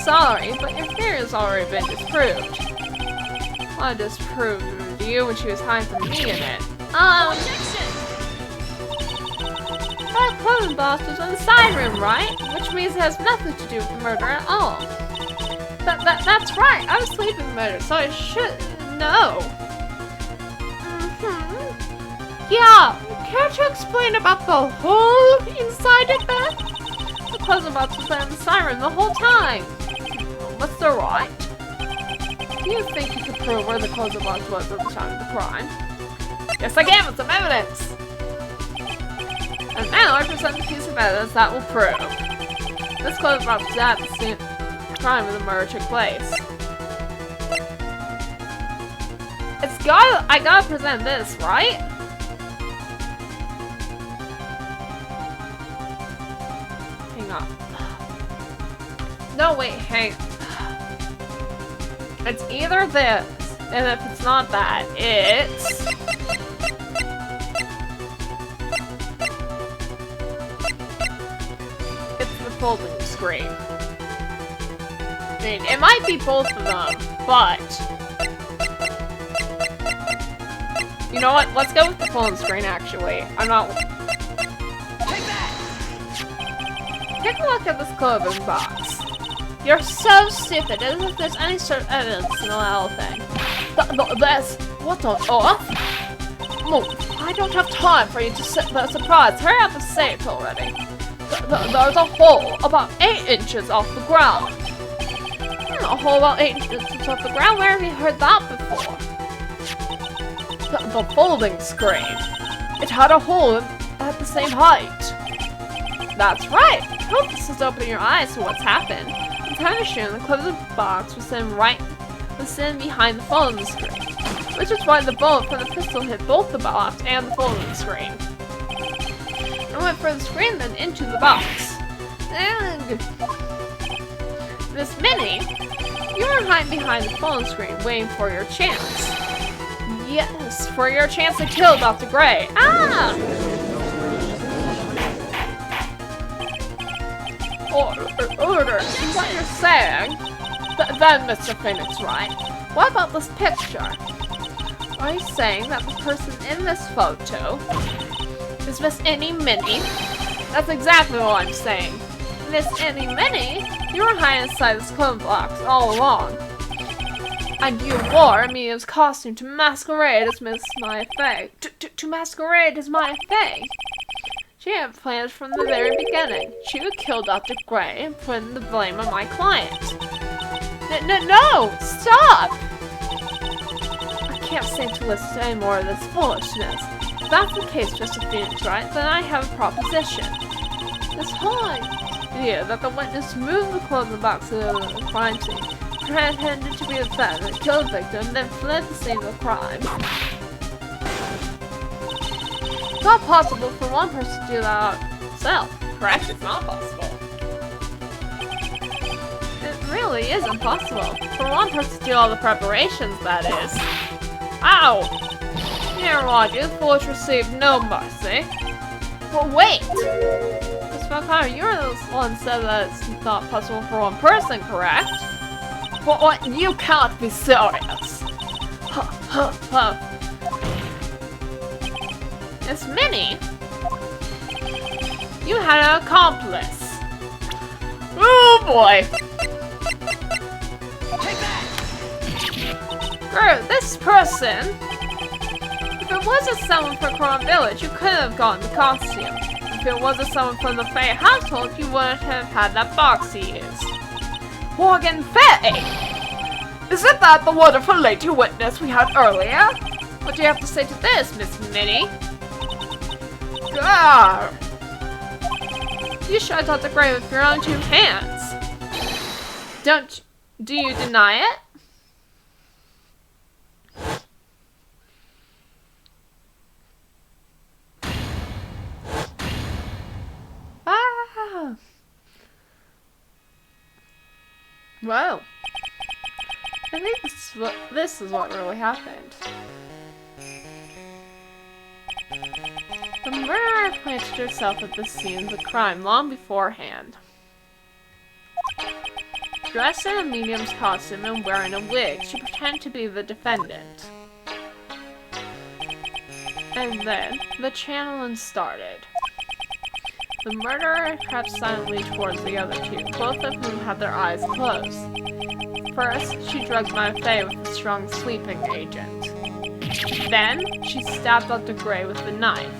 Sorry, but your theory has already been disproved. I disproved it to you when she was hiding from me in it. Objection! That clothing box was in the side room, right? Which means it has nothing to do with the murder at all. That's right. I was sleeping in the murder, so I should know. Yeah, care to explain about the hole inside it then? The clothing box was in the side room the whole time. Mr. Wright, do you think you could prove where the clothing box was at the time of the crime? Yes, I can with some evidence. And now I present a piece of evidence that will prove. This clothing box was at the scene of the crime where the murder took place. I gotta present this, right? Hang on. No, wait, hang. It's either this, and if it's not that, it's... It's the folding screen. I mean, it might be both of them, but... You know what? Let's go with the folding screen, actually. I'm not... Take that! Take a look at this clothing box. You're so stupid, as if there's any sort of evidence in the whole thing. There's... What on earth? Move. I don't have time for you to sit there surprised. Hurry up and say it already. There's a hole about 8 inches off the ground. A hole about 8 inches off the ground? Where have you heard that before? The folding screen. It had a hole at the same height. That's right. I hope this has opened your eyes to what's happened. The time machine, the clothing box was sitting behind the folding screen, which is why the bullet from the pistol hit both the box and the folding screen. It went from the screen then into the box. And Miss Minnie, you were hiding behind the folding screen, waiting for your chance. Yes, for your chance to kill Dr. Gray. Ah! Order, is what you're saying? Then, Mr. Phoenix, right? What about this picture? Are you saying that the person in this photo is Miss Annie Minnie? That's exactly what I'm saying. Miss Annie Minnie, you were hiding inside this clothing box all along. And you wore Amelia's costume to masquerade as Miss Maya Fey. To masquerade as Maya Fey. She had plans from the very beginning. She would kill Dr. Gray and put the blame on my client. No! Stop! I can't stand to listen to any more of this foolishness. If that's the case, Mr. Phoenix, right, then I have a proposition. This whole idea that the witness moved the clothing box to the crime scene, pretended to be the defendant, killed the victim, then fled the scene of the crime. It's not possible for one person to do that himself. Correct? It's not possible. It really is impossible. For one person to do all the preparations, that is. Ow! Here, Roger, the foolish received no mercy. But wait! Miss Falcone, you're the one who said that it's not possible for one person, correct? But what? You can't be serious! Miss Minnie? You had an accomplice! Oh boy! Take that! Girl, this person... If it wasn't someone from Coron Village, you couldn't have gotten the costume. If it wasn't someone from the Fey household, you wouldn't have had that box to use. Morgan Fey! Isn't that the wonderful lady witness we had earlier? What do you have to say to this, Miss Minnie? Grr! You shot Dr. Gray with your own 2 hands. Do you deny it? Ah! Well, I think this is what really happened. The murderer planted herself at the scene of the crime long beforehand. Dressed in a medium's costume and wearing a wig, she pretended to be the defendant. And then, the channeling started. The murderer crept silently towards the other two, both of whom had their eyes closed. First, she drugged Maya Fey with a strong sleeping agent. Then, she stabbed Dr. Gray with the knife.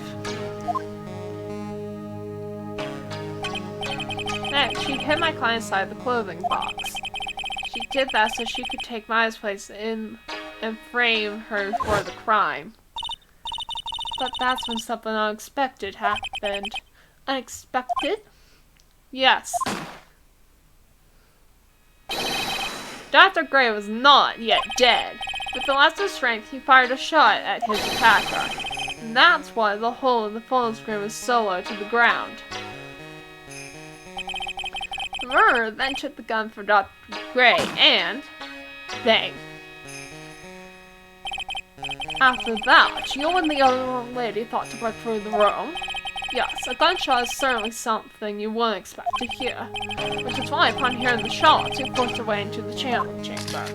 Next, she hid my client inside the clothing box. She did that so she could take Maya's place in and frame her for the crime. But that's when something unexpected happened. Unexpected? Yes. Dr. Gray was not yet dead. With the last of strength, he fired a shot at his attacker. And that's why the hole in the phone screen was so low to the ground. The murderer then took the gun from Dr. Gray and... bang. After that, you and the other lady thought to break through the room. Yes, a gunshot is certainly something you wouldn't expect to hear, which is why upon hearing the shots, you forced your way into the channeling chamber.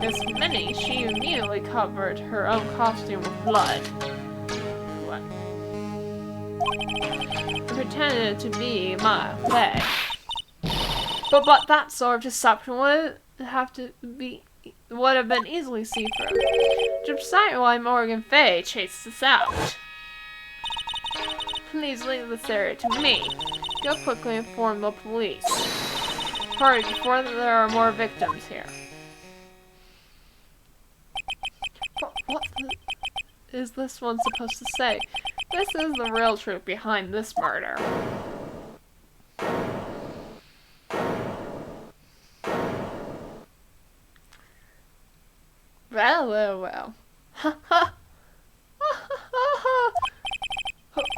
As Minnie, she immediately covered her own costume with blood. What? And pretended to be Maya Fey. But that sort of deception would have been easily see-through. To decide why Morgan Fey chased us out. Please leave this area to me. Go quickly inform the police. Hurry before there are more victims here. What is this one supposed to say? This is the real truth behind this murder. Well.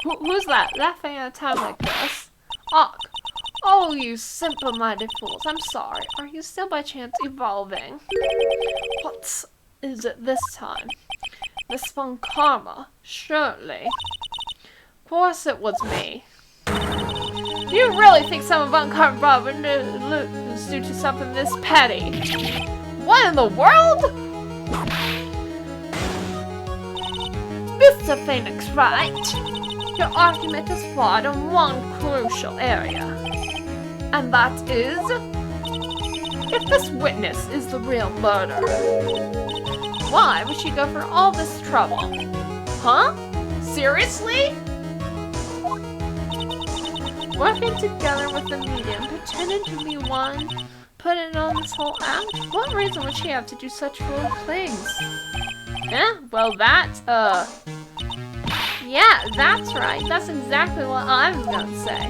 Who's that? Laughing at a time like this? Ugh. Oh, you simple-minded fools. I'm sorry. Are you still by chance evolving? What is it this time? Miss Von Karma? Surely. Of course it was me. Do you really think someone Von Karma brought would lose due to something this petty? What in the world? Mr. Phoenix, Wright? Your argument is flawed in one crucial area. And that is... if this witness is the real murderer, why would she go for all this trouble? Huh? Seriously? Working together with the medium, pretending to be one, putting on this whole act? What reason would she have to do such foolish things? Yeah, well yeah, that's right. That's exactly what I was gonna say.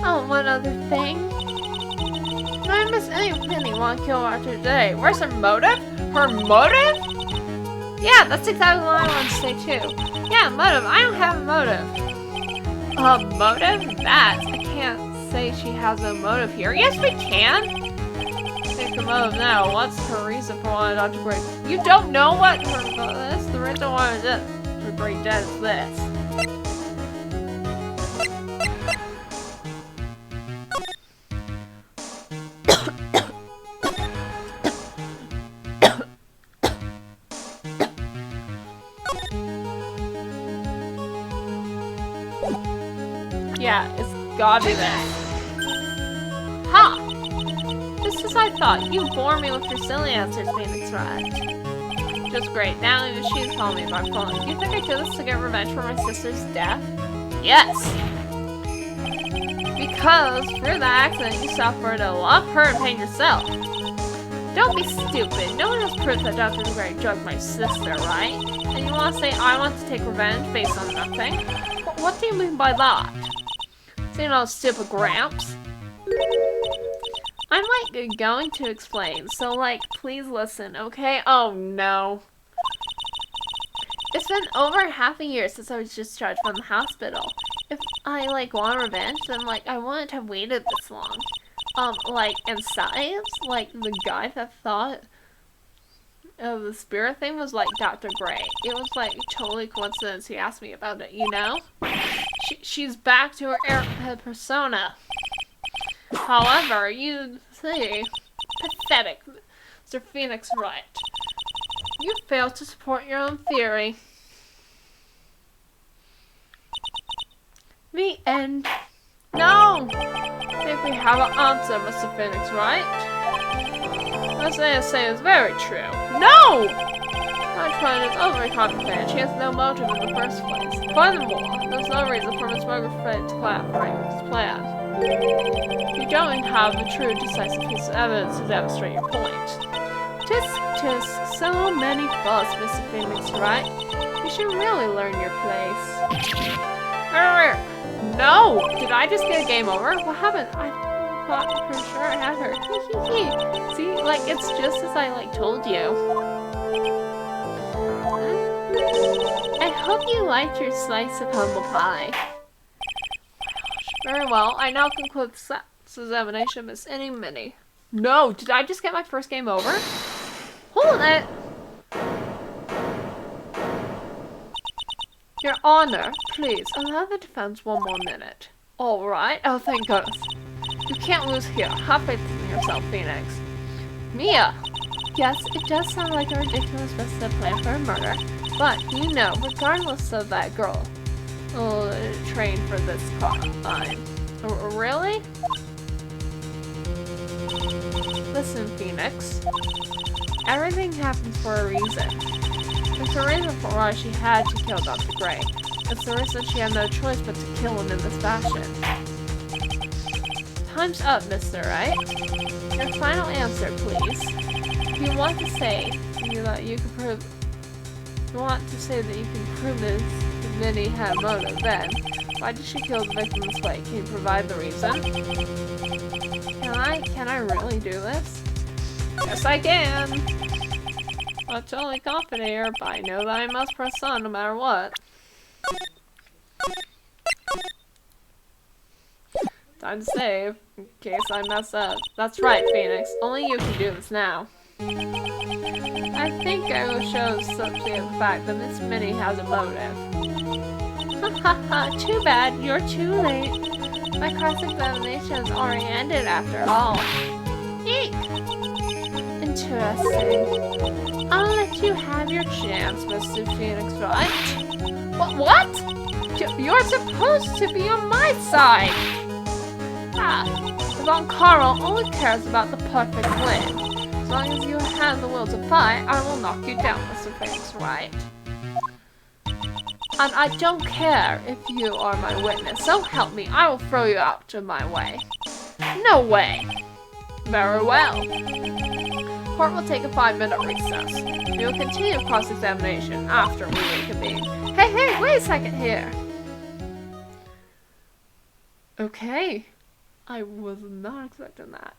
Oh, one other thing. Why Miss Penny want to kill her today? Where's her motive? Her motive? Yeah, that's exactly what I want to say too. Yeah, motive. I don't have a motive. Motive? That? I can't say she has a motive here. Yes, we can! Take the motive now. What's her reason for wanting Dr. Gray? You don't know what her motive is? The reason why Dr. Gray dead is this. Yeah, it's gotta be this. Ha! Just as I thought, you bore me with your silly answers, Phoenix Wright. Just great, now even she's calling me by phone. You think I did this to get revenge for my sister's death? Yes! Because through that accident you suffered a lot of hurt and pain yourself. Don't be stupid, no one has proof that Dr. Gray drugged my sister, right? And you want to say I want to take revenge based on nothing? What do you mean by that? You know, stupid Gramps. I'm like going to explain, so like please listen, okay? Oh no. It's been over half a year since I was discharged from the hospital. If I like want revenge, then like I wouldn't have waited this long. Like in science, like the guy that thought of the spirit thing was like Dr. Gray. It was like totally coincidence he asked me about it, you know? She's back to her airhead persona. However, you see, pathetic, Mr. Phoenix Wright. You failed to support your own theory. The end. No! I think we have an answer, Mr. Phoenix Wright. What I say is very true. No! My friend is overly confident. She has no motive in the first place. Furthermore, there's no reason for Miss Fey to collaborate with this plan. You don't have the true decisive piece of evidence to demonstrate your point. Tisk, so many faults, Mr. Phoenix Wright. You should really learn your place. No! Did I just get a game over? What happened? I thought for sure I had her. See, like, it's just as I, like, told you. I hope you liked your slice of humble pie. Very well, I now conclude this examination, Miss Any Minnie. No! Did I just get my first game over? Hold it! Your Honor, please, allow the defense one more minute. Alright, oh thank goodness. You can't lose here. Have faith in yourself, Phoenix. Mia! Yes, it does sound like a ridiculous method plan for a murder, but you know, regardless of that girl, trained for this crime. Really? Listen, Phoenix. Everything happens for a reason. There's a reason for why she had to kill Dr. Gray. It's the reason she had no choice but to kill him in this fashion. Time's up, Mr. Wright. Your final answer, please. If you want to say that you can prove that Minnie had a motive, then why did she kill the victim this way? Can you provide the reason? Can I really do this? Yes, I can! I'm totally confident here, but I know that I must press on no matter what. Time to save, in case I mess up. That's right, Phoenix. Only you can do this now. I think I will show something of the fact that Miss Minnie has a motive. Hahaha, too bad, you're too late. My cross-examination has already ended after all. Eek! Interesting. I'll let you have your chance, Mr. Phoenix Wright. What? You're supposed to be on my side! Ah, Von Carl only cares about the perfect win. As long as you have the will to fight, I will knock you down, Mr. Phoenix Wright. And I don't care if you are my witness, so help me, I will throw you out of my way. No way! Very well. Court will take a 5-minute recess. We will continue cross-examination after we reconvene. Hey, wait a second here! Okay. I was not expecting that.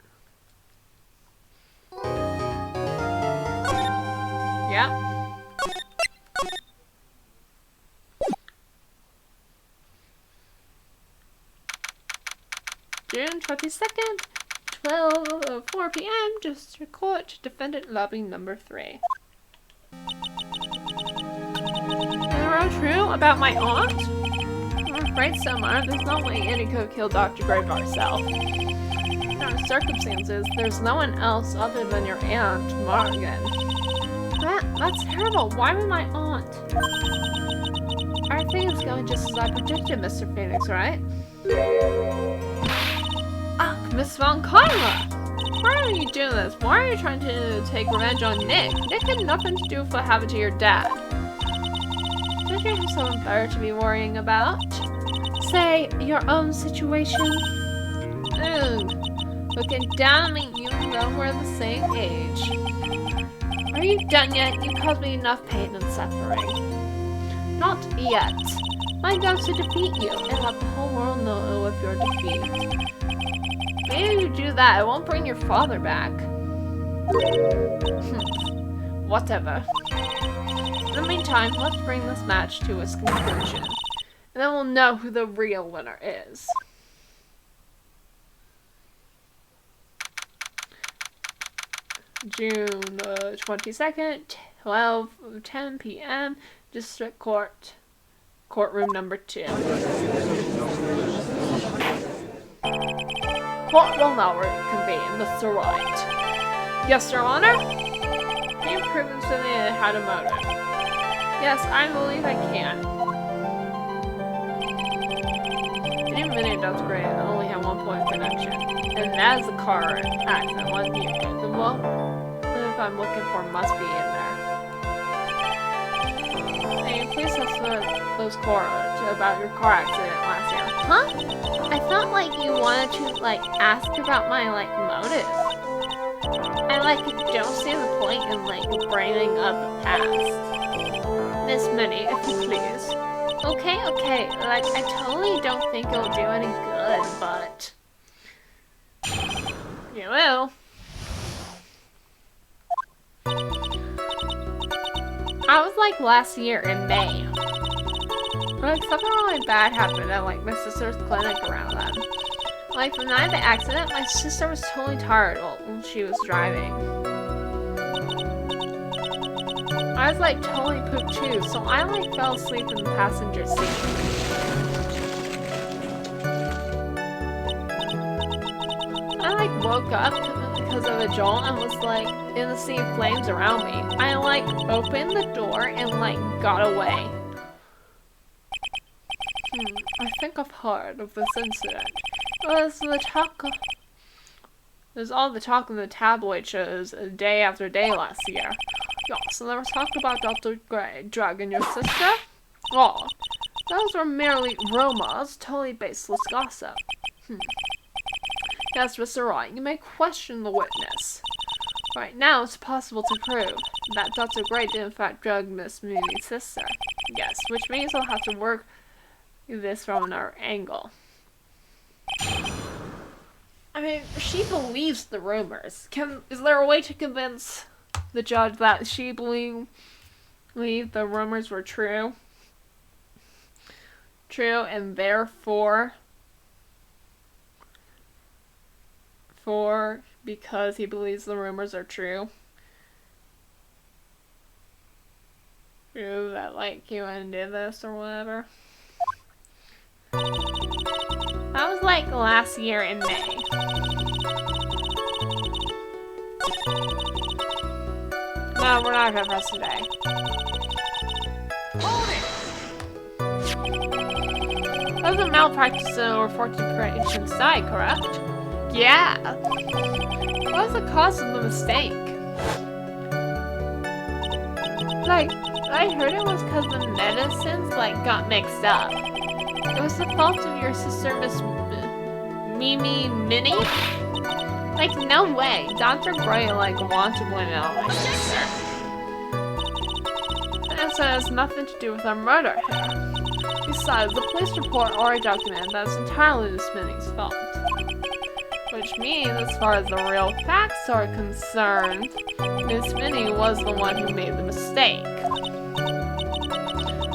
Yep. June 22nd, 4 p.m. District Court, Defendant Lobby Number 3. Is it true about my aunt? I'm afraid so, Mara. There's no way Annie could have killed Dr. Gray by herself. In our circumstances, there's no one else other than your aunt, Morgan. That's terrible. Why would my aunt? Everything is going just as I predicted, Mr. Phoenix, right? Ah, Miss Von Carla! Why are you doing this? Why are you trying to take revenge on Nick? Nick had nothing to do with what happened to your dad. Don't you have someone better to be worrying about? Say, your own situation? Ugh. Looking down at me, you know we're the same age. Are you done yet? You caused me enough pain and suffering. Not yet. My goal is to defeat you and let the whole world know of your defeat. Maybe you do that, it won't bring your father back. Whatever. In the meantime, let's bring this match to its conclusion. And then we'll know who the real winner is. June 22nd, 10 p.m. District Court. Courtroom number 2. Court will now reconvene, Mr. Wright. Yes, Your Honor? Can you prove to me that it had a motive? Yes, I believe I can. Any minute that's great, I only have 1 point of connection. And that is the car accident, one vehicle. The one if I'm looking for must be in there. Hey, please tell those Cora about your car accident last year. Huh? I felt like you wanted to, ask about my, motive. I, don't see the point in, bringing up the past. Miss Minnie, if you please. Okay. I totally don't think it'll do any good, but... You will. I was last year in May. Something really bad happened at my sister's clinic around then. The night of the accident, my sister was totally tired when she was driving. I was totally pooped too, so I fell asleep in the passenger seat. I woke up because of a jolt and was in the sea of flames around me. I opened the door and got away. I think I've heard of this incident. There's all the talk in the tabloid shows day after day last year. Yes, and there was talk about Dr. Gray drugging your sister? Oh, those were merely rumors, totally baseless gossip. Yes, Mr. Wright, you may question the witness. Right now, it's possible to prove that Dr. Gray did in fact drug Miss Mooney's sister. Yes, which means I'll have to work this from another angle. I mean, she believes the rumors. Is there a way to convince the judge that she believed the rumors were true? And therefore... because he believes the rumors are true. True that he went and did this or whatever. That was last year in May. No, we're not gonna press today. Hold it! That was a malpractice or 14 side, correct? Yeah. What was the cause of the mistake? I heard it was because the medicines, got mixed up. It was the fault of your sister, Miss Minnie? No way. Dr. Gray, wanted to blame it on my sister. And so it has nothing to do with our murder here. Besides, the police report already documented that it's entirely Miss Minnie's fault. Which means, as far as the real facts are concerned, Miss Minnie was the one who made the mistake.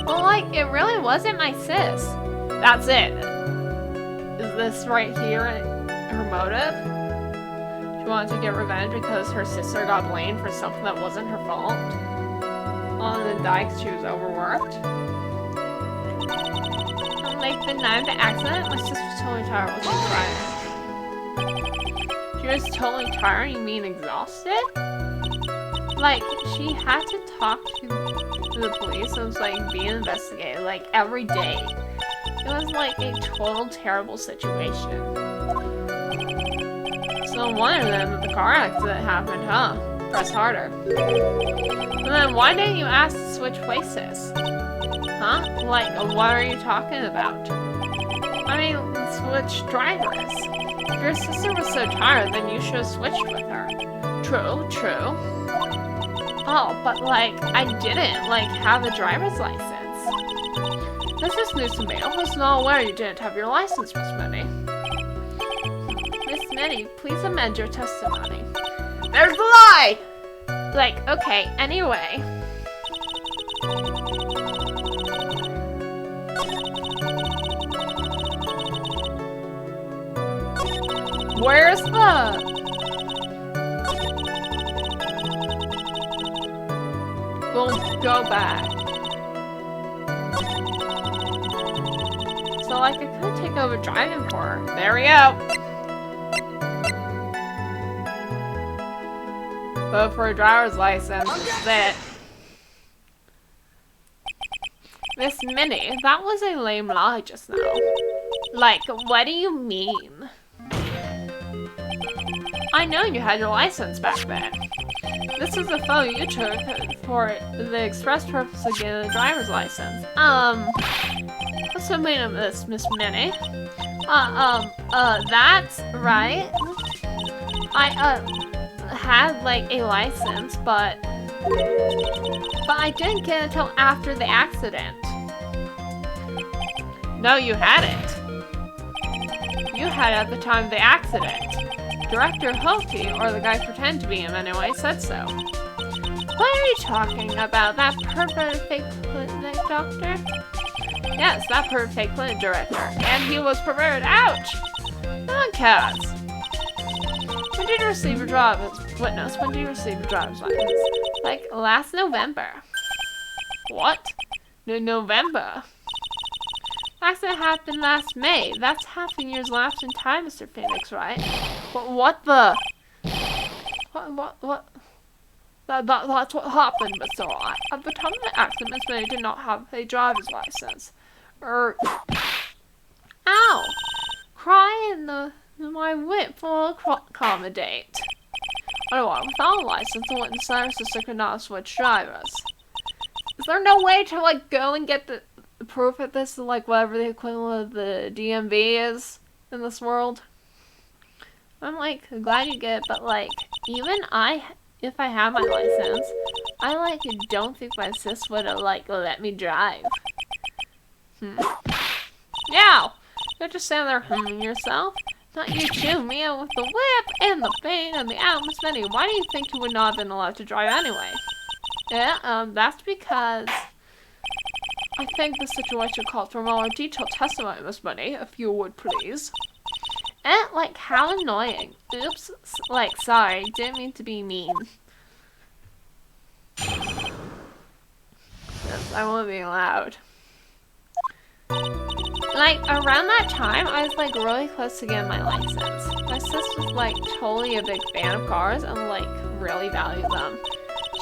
Well, it really wasn't my sis. That's it. Is this right here her motive? She wanted to get revenge because her sister got blamed for something that wasn't her fault? On the dikes, she was overworked. The night of the accident, my sister was totally tired, wasn't crying. She was totally tired, you mean exhausted? She had to talk to the police and was being investigated every day. It was a total terrible situation. So one of them, the car accident happened, huh? Press harder. And then why didn't you ask to switch places? Huh? What are you talking about? I mean, switch drivers. If your sister was so tired, then you should have switched with her. True. Oh, but I didn't, have a driver's license. This is news to me. I was not aware you didn't have your license, Miss Minnie. Miss Minnie, please amend your testimony. There's the lie! Like, okay, anyway. Where's the... We'll go back. So, like, I could take over driving for her. There we go. Vote for a driver's license. That's it. Miss Minnie, that was a lame lie just now. Like, what do you mean? I know you had your license back then. This is a photo you took for the express purpose of getting a driver's license. What's the meaning of this, Miss Minnie? That's right. I, had, like, a license, but I didn't get it until after the accident. No, you hadn't. You had it at the time of the accident. Director Hilty, or the guy pretending to be him anyway, said so. What are you talking about? That perfect fake clinic doctor? Yes, that perfect fake clinic director. And he was perverted. Ouch! No one cares. When did you receive your driver's witness? When did you receive your driver's license? Like, last November. What? No, November? Accident happened last May. That's half a year's lapse in time, Mr. Phoenix, right? What the? What? That's what happened, Mr. Wright. At the time of the accident, Miss May did not have a driver's license. Ow! Cry in my whip will accommodate. Otherwise, without a license, the witness and sister could not switch drivers. Is there no way to, like, go and get the proof that this is, like, whatever the equivalent of the DMV is in this world? I'm, like, glad you get it, but, like, even if I have my license, I, like, don't think my sis would have, like, let me drive. Yeah! You're just standing there humming yourself. Not you too, Mia, with the whip and the pain and the out, Miss Minnie. Why do you think you would not have been allowed to drive anyway? Yeah, that's because I think the situation calls for more detailed testimony, Miss Minnie, if you would please. And, like, how annoying. Oops, like, sorry, didn't mean to be mean. Yes, I won't be loud. Like, around that time, I was, like, really close to getting my license. My sis was, like, totally a big fan of cars and, like, really valued them.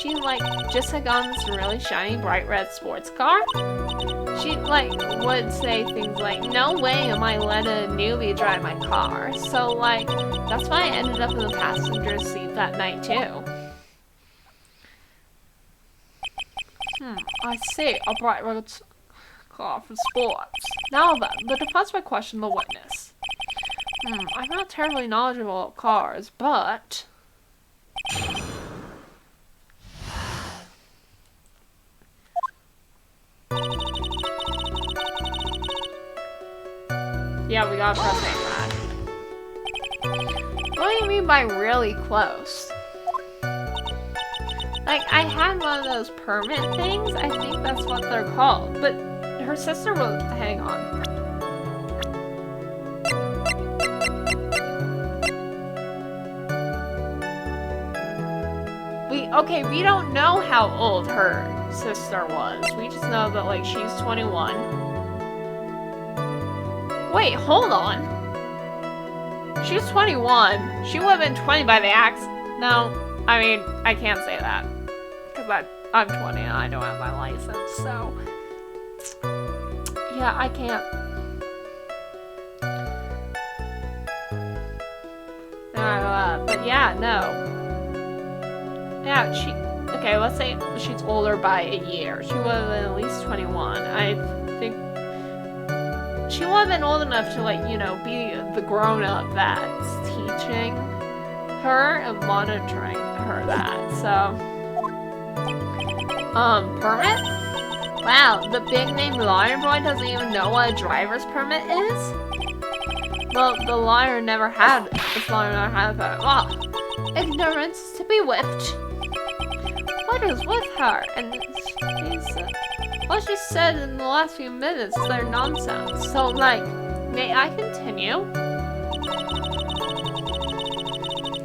She, like, just had gotten this really shiny, bright red sports car. She, like, would say things like, no way am I letting a newbie drive my car. So, like, that's why I ended up in the passenger seat that night, too. I see. A bright red car for sports. Now then, the defense may question the witness. I'm not terribly knowledgeable of cars, but... Yeah, we gotta press that. What do you mean by really close? Like, I had one of those permit things. I think that's what they're called. But her sister will... Hang on. We don't know how old her sister was. We just know that, like, she's 21. Wait, hold on. She was 21. She would have been 20 by the accident. No, I mean, I can't say that. Because I'm 20 and I don't have my license, so... Yeah, I can't. But yeah, no. Yeah, okay, let's say she's older by a year. She would have been at least 21. I think she would have been old enough to, like, you know, be the grown-up that's teaching her and monitoring her that, so. Permit? Wow, the big name lawyer boy doesn't even know what a driver's permit is? Well, the liar never had. This liar never had that. Well, ignorance is to be whipped. What is with her? And what she said in the last few minutes, they're nonsense. So, like, may I continue?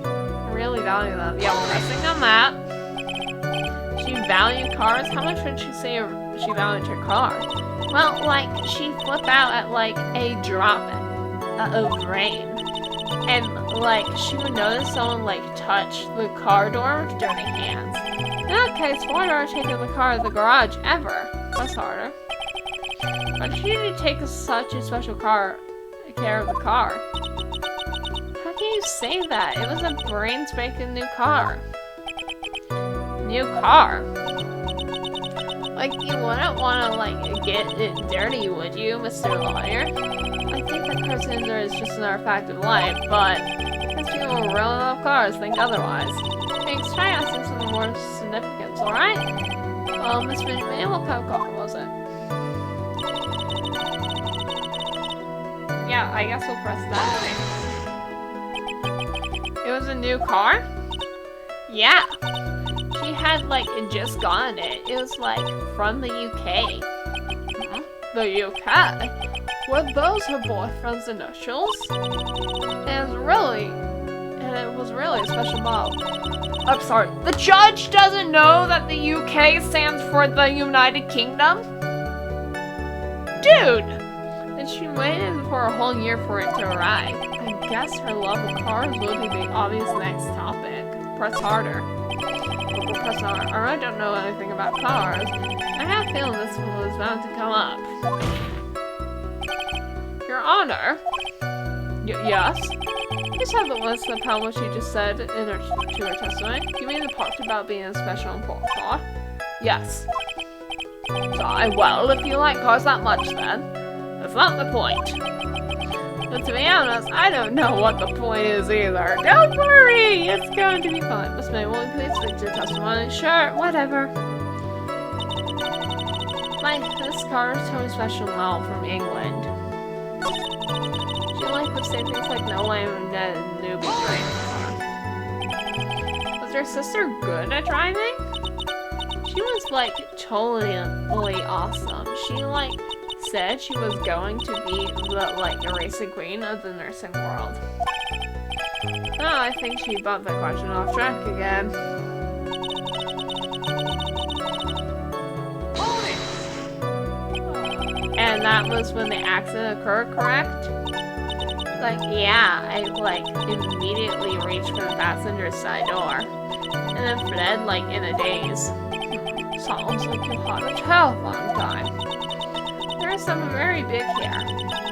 I really value them. Yeah, we're resting on that. She valued cars? How much would she say she valued her car? Well, like, she flipped out at, like, a drop of rain. And, like, she would notice someone, like, touch the car door with dirty hands. In that case, why are taking the car to the garage ever? That's harder. But she didn't take such a special care of the car. How can you say that? It was a brain-spanking new car. New car? Like, you wouldn't want to, like, get it dirty, would you, Mr. Lawyer? I think the car's in there is just another fact of life, but because people who really love cars think otherwise. Thanks, try asking something more significant, alright? Well, Miss Minnie, what kind of car was it? Yeah, I guess we'll press that. It was a new car? Yeah. She had, like, just gotten it. It was, like, from the UK. Hmm? The UK? Were those her boyfriend's initials? And it was really a special model. I'm sorry, the judge doesn't know that the UK stands for the United Kingdom? Dude! And she waited for a whole year for it to arrive. I guess her love of cars will be the obvious next topic. Press harder. Press harder. I really don't know anything about cars. I have a feeling this one was bound to come up. Your Honor? Yes? You said the list upon what she just said to her testimony. You mean the part about being a special important car? Yes. Well, if you like cars that much then, that's not the point. But to be honest, I don't know what the point is either. Don't worry, it's going to be fine. Miss May, will you please speak to your testimony? Sure, whatever. This car is totally special model from England. She liked to say things like no way I'm dead and newbie driving car. Was your sister good at driving? She was like totally awesome. She like said she was going to be the like a racing queen of the nursing world. Oh, I think she bumped that question off track again. And that was when the accident occurred, correct? Like, yeah, I like immediately reached for the passenger side door. And then fled like in a daze. Sounds like you had a terrifying time. There's something very big here.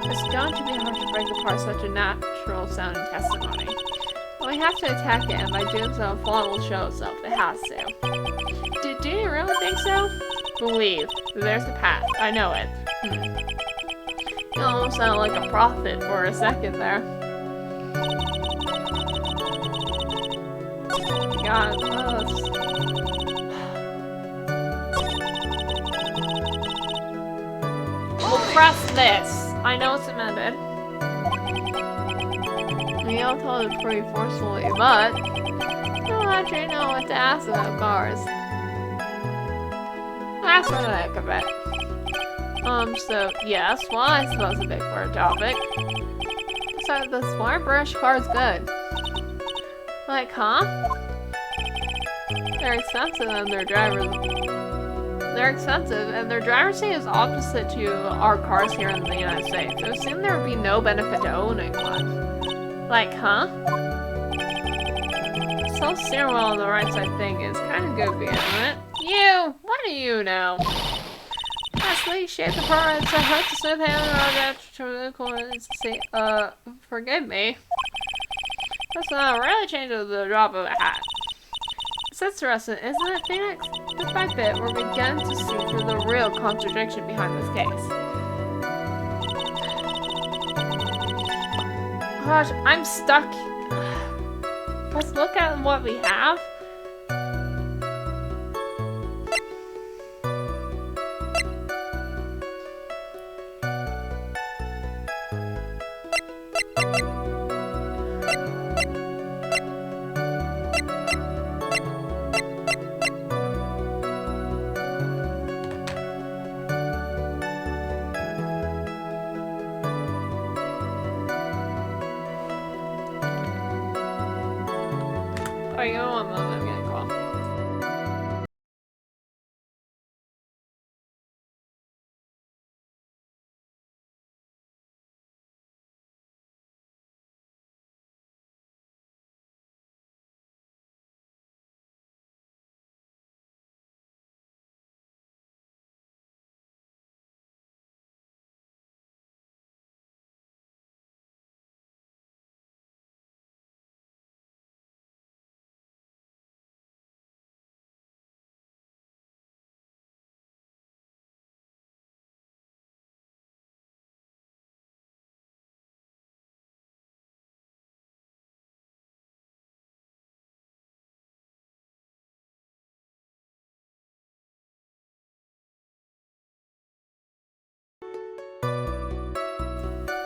It's going to be hard to break apart such a natural sounding testimony. But we have to attack it, and by doing so, a flaw will show itself. It has to. Do you really think so? Believe. There's the path. I know it. You almost sound like a prophet for a second there. God, we'll press this. I know it's amended. We all told it pretty forcefully, but I don't actually know what to ask about cars. That's for the heck of it. So, yes, well, I suppose a big word topic. So, the smart brush car is good. Like, huh? They're expensive and their drivers... They're expensive, and their driver's seat is opposite to our cars here in the United States. So, it seemed there would be no benefit to owning one. Like, huh? So steering wheel on the right side thing is kind of goofy, isn't it? You! What do you know? Lastly, shape the car and so hard to smooth hand to the corner. Forgive me. That's not really changed with the drop of a hat. It's interesting, isn't it, Phoenix? Bit by bit, we're beginning to see through the real contradiction behind this case. Gosh, I'm stuck. Let's look at what we have. one moment, I'm getting a call.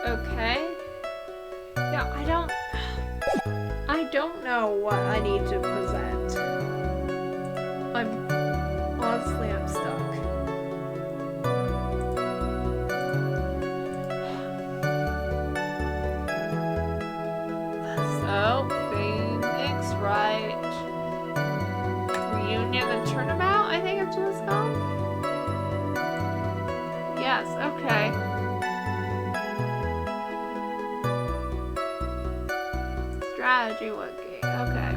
Okay. Yeah, I don't know what I need to present. Honestly, I'm stuck. So, Phoenix, Wright. Reunion and Turnabout, I think it's what it's called. Yes, okay. Strategy wiki, okay.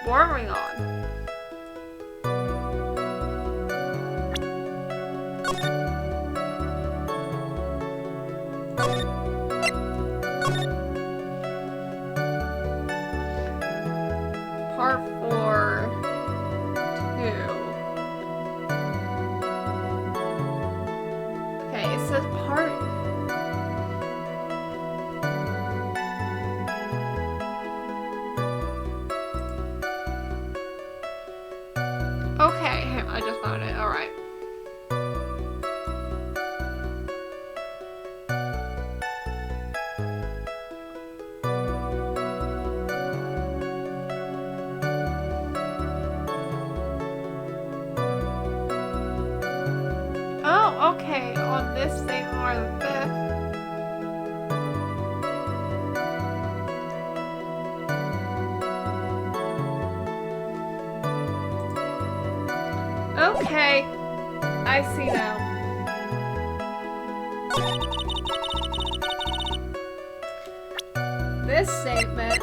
Warming on. Part 4, 2. Okay, it says part. Okay, I just found it. Alright. Oh, okay, on this thing or the 5th. Okay, I see now. This statement.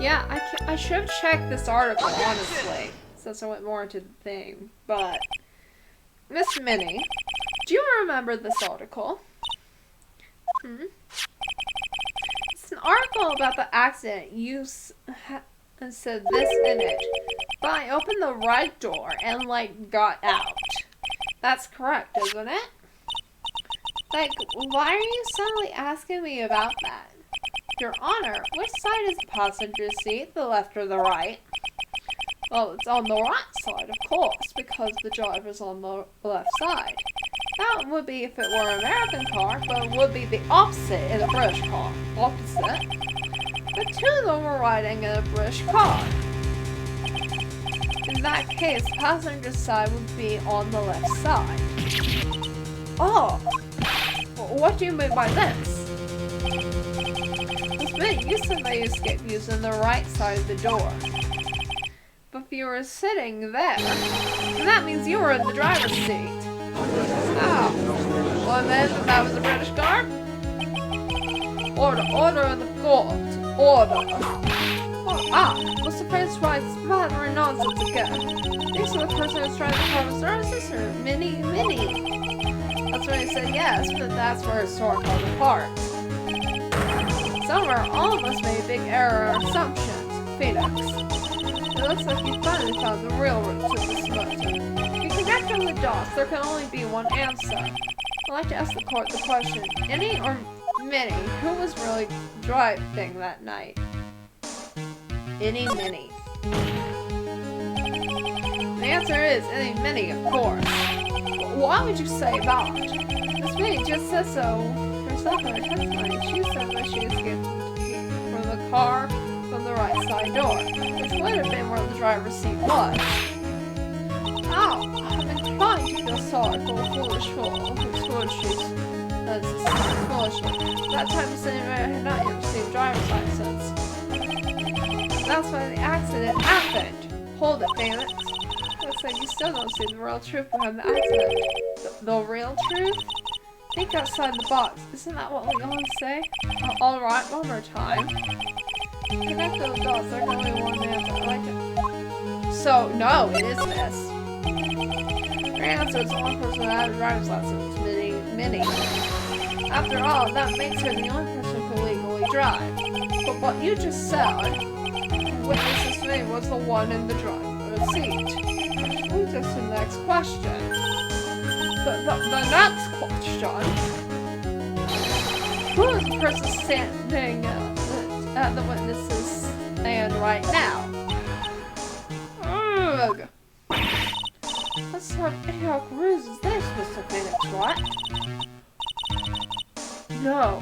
Yeah, I should have checked this article, honestly, since I went more into the thing, but Miss Minnie, do you remember this article? It's an article about the accident. You said this image, but I opened the right door and, like, got out. That's correct, isn't it? Like, why are you suddenly asking me about that? Your Honor, which side is the passenger seat, the left or the right? Well, it's on the right side, of course, because the driver's on the left side. That would be if it were an American car, but it would be the opposite in a British car. Opposite? But two of them were riding in a British car. In that case, the passenger side would be on the left side. Oh! What do you mean by this? You said that you escaped using the right side of the door. But if you were sitting there, then that means you were in the driver's seat. Oh. Well then, that was a British car? Order, order in the court. Order. Was the Prince Wright splattering nonsense again? These are the person who's trying to cover services, or Minnie? That's when he said yes, but that's where his story falls apart. Somewhere, all of us made a big error or assumptions. Phoenix. It looks like you finally found the real root to this matter. If you connect all the dots, there can only be one answer. I'd like to ask the court the question, Minnie or Minnie, who was really driving that night? Minnie. The answer is Minnie, of course. But why would you say that? Miss Minnie just said so herself in her testimony. She said that she escaped from the car from the right side door, which would have been where the driver's seat was. Oh, I've been fine to feel sorry for a foolish fool whose foolishly. That time the cinema had not yet received driver's license. That's why the accident happened. Hold it, Felix. Looks like you still don't see the real truth behind the accident. The real truth? Think outside the box. Isn't that what we always say? Alright, one more time. Connect those dots. There's only one answer. I like it. So, no, it is this. Your answer is the only person without a driver's license. Minnie. After all, that makes her the only person who can legally drive. But what you just said, witness's name was the one in the driver's seat. Which leads us to the next question. The next question. Who is the person standing at the witness's stand right now? Ugh. What sort of idiotic ruse is this, Mr. Phoenix, what? No.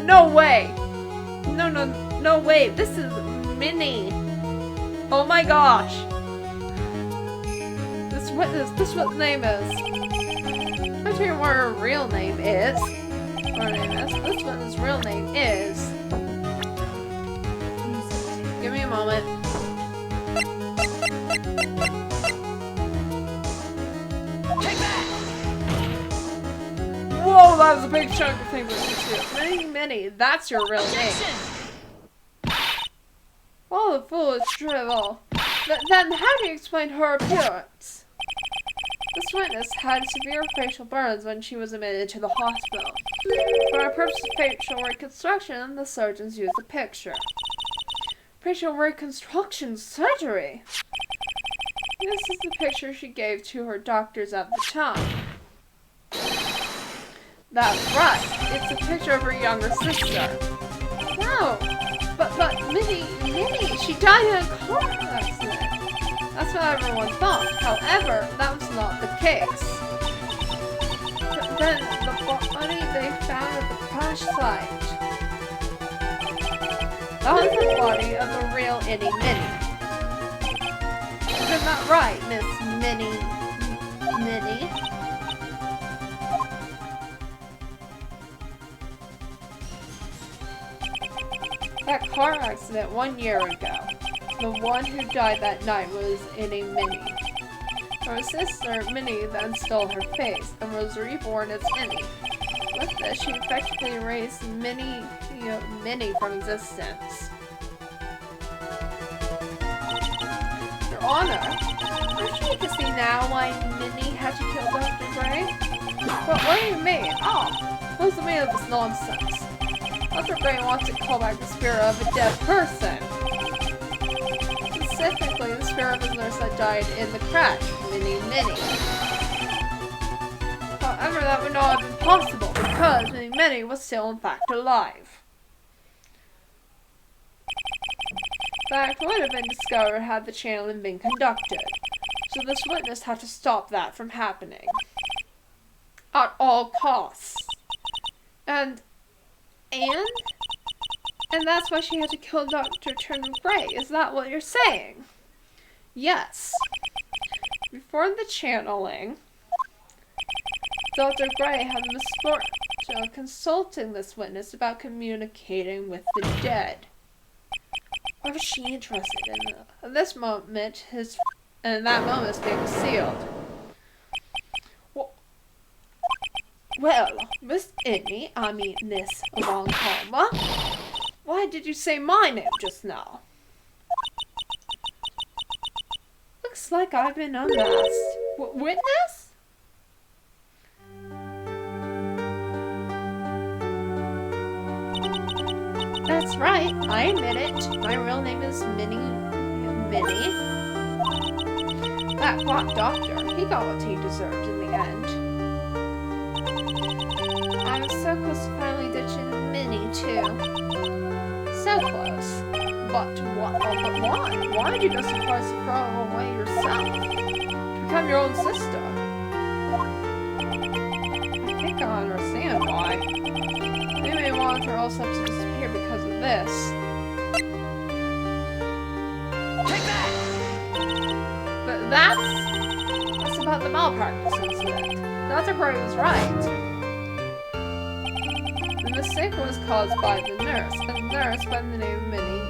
No way! No way! This is Minnie! Oh my gosh! This what the name is. I'll tell you what her real name is. This one's real name is. Give me a moment. Whoa, that was a big chunk of things too. Minnie, that's your real name. Oh, the foolish drivel. Then how do you explain her appearance? This witness had severe facial burns when she was admitted to the hospital. For our purpose of facial reconstruction, the surgeons used a picture. Facial reconstruction surgery? This is the picture she gave to her doctors at the time. That's right. It's a picture of her younger sister. No, but Minnie, she died in a car accident. That's what everyone thought. However, that was not the case. Then the body they found at the crash site. That was the body of the real Minnie. Isn't that right, Miss Minnie? That car accident 1 year ago. The one who died that night was Minnie. Her sister, Minnie, then stole her face and was reborn as Minnie. With this, she effectively erased Minnie from existence. Your Honor, aren't you to see now why Minnie had to kill Dr. Gray? But what do you mean? Oh, what's the meaning of this nonsense? Dr. Gray wants to call back the spirit of a dead person. Specifically, the spirit of a nurse that died in the crash, Minnie. However, that would not have been possible because Minnie was still in fact alive. Fact would have been discovered had the channeling been conducted, so this witness had to stop that from happening. At all costs. And that's why she had to kill Dr. Turner Gray. Is that what you're saying? Yes. Before the channeling, Dr. Gray had the misfortune of consulting this witness about communicating with the dead. What was she interested in? At this moment, his being sealed. Well, Miss Longcomber, why did you say my name just now? Looks like I've been unmasked. Witness? That's right, I admit it. My real name is Minnie. That quack doctor, he got what he deserved in the end. I was so close to finally ditching Minnie, too. So close. But why? Why did you go so far as to throw away yourself? To become your own sister? I think I understand why. They may want her also to disappear because of this. Take that! about the malpractice incident. Dr. Gray was right. The mistake was caused by the nurse, a nurse by the name of Minnie.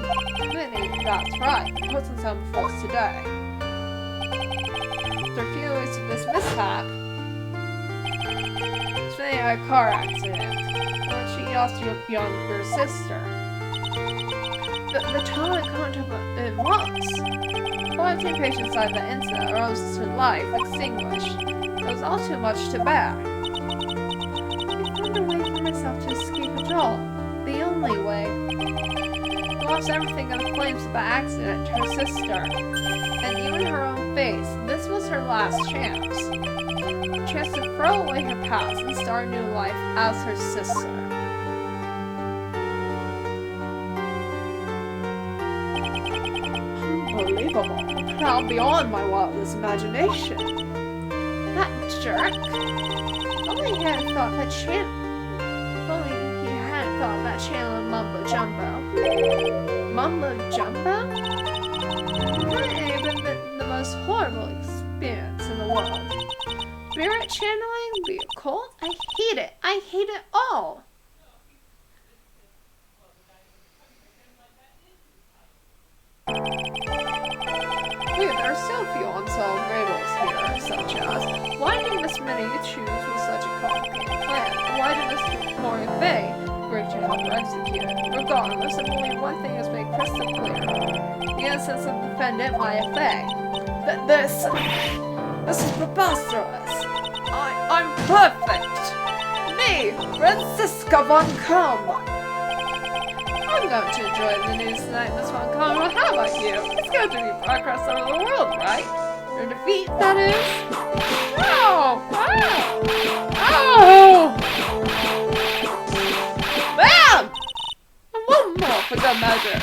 Minnie, that's right, the person's home before us today. After a few weeks of this mishap, Minnie had a car accident when she lost her younger sister. The child encountered it was. 14 patients died in the incident, or else her life extinguished. It was all too much to bear. I found a way for myself to escape it all. The only way. I lost everything in the flames of the accident to her sister. And even her own face. This was her last chance. A chance to throw away her past and start a new life as her sister. Unbelievable. Now beyond my wildest imagination. That jerk. If only he hadn't thought that channel in Mumbo Jumbo. Mumbo Jumbo? That may have been the most horrible experience in the world. Spirit channeling, the occult? I hate it. I hate it all. There are still a few unsolved riddles here, such as why did Miss Minnie choose with such a complicated plan? Why did Mr. Maya Fey agree to help her execute it? Regardless, I believe one thing is made crystal clear. The innocence of defendant Maya Fey. This is preposterous. I'm perfect. Me, Francisca Von Combe. I'm going to enjoy the news tonight, Miss Von Combe. How about you? It's going to be progress over the world, right? Your defeat, that is? Oh! Bam! And one more for good measure.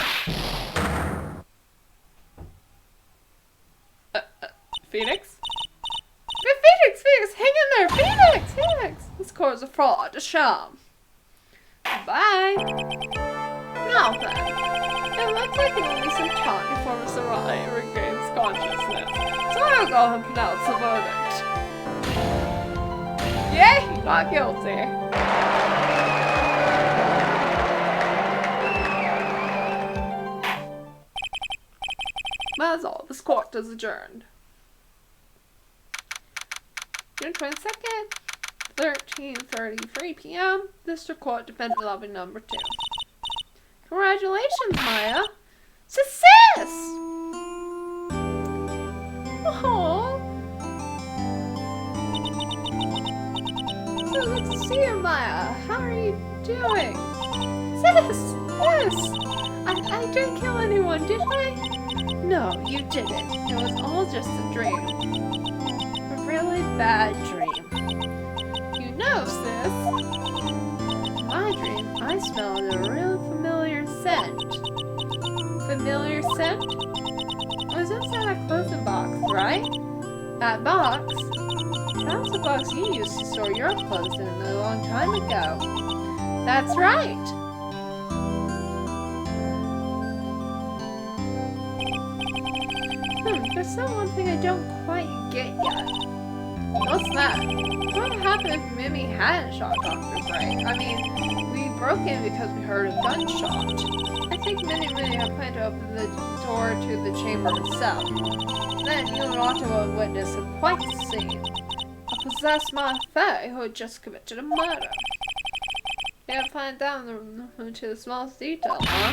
Phoenix? Phoenix, hang in there! Phoenix! This core is a fraud, a sham. Bye! Now then, it looks like it will be some time before Mr. Wright regains consciousness, so I'll go and pronounce the verdict. Yay! Not guilty. That's all. This court is adjourned. June 22nd, 13:33 p.m. District Court, Defendant Lobby Number 2. Congratulations, Maya! Success! Oh, so good to see you, Maya. How are you doing? Yes! I didn't kill anyone, did I? No, you didn't. It was all just a dream. A really bad dream. You know, sis. In my dream, I smelled a real familiar scent. Familiar scent? It was inside a clothing box, right? That box? That was the box you used to store your clothes in a long time ago. That's right! There's still one thing I don't quite get yet. What's that? What would happen if Mimi hadn't shot Dr. Wright? I mean, we broke in because we heard a gunshot. I think Minnie had planned to open the door to the chamber itself. Then you and Otto would witness quite the scene. A possessed Maya Fey who had just committed a murder. You had planned down to the smallest detail, huh?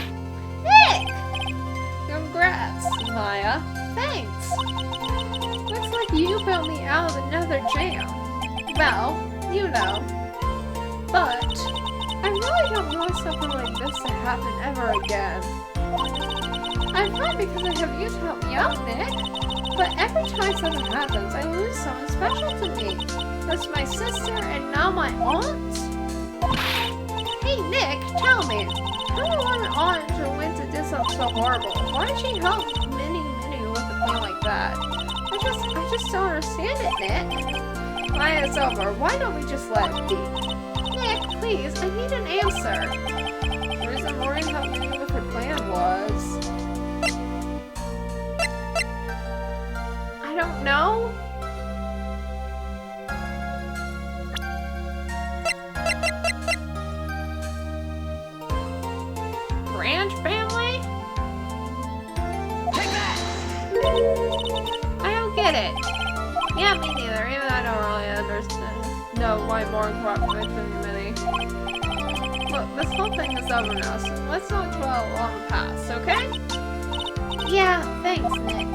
Nick! Congrats, Maya. Thanks. Looks like you bailed me out of another jam. Well, you know. But I really don't want something like this to happen ever again. I'm fine because I have you to help me out, Nick. But every time something happens, I lose someone special to me. That's my sister and now my aunt. Hey, Nick, tell me. How did one aunt to win to do something so horrible? Why did she help Minnie with a plan like that? I just don't understand it, Nick. Maya, it's over. Why don't we just let it be? Nick, please, I need an answer. The reason Maureen helped me with her plan was... I don't know. get it. Yeah, me neither. Even I don't really understand. No, why more cooperative than many. Look, this whole thing is over now, so let's not dwell on the past, okay? Yeah, thanks, Nick.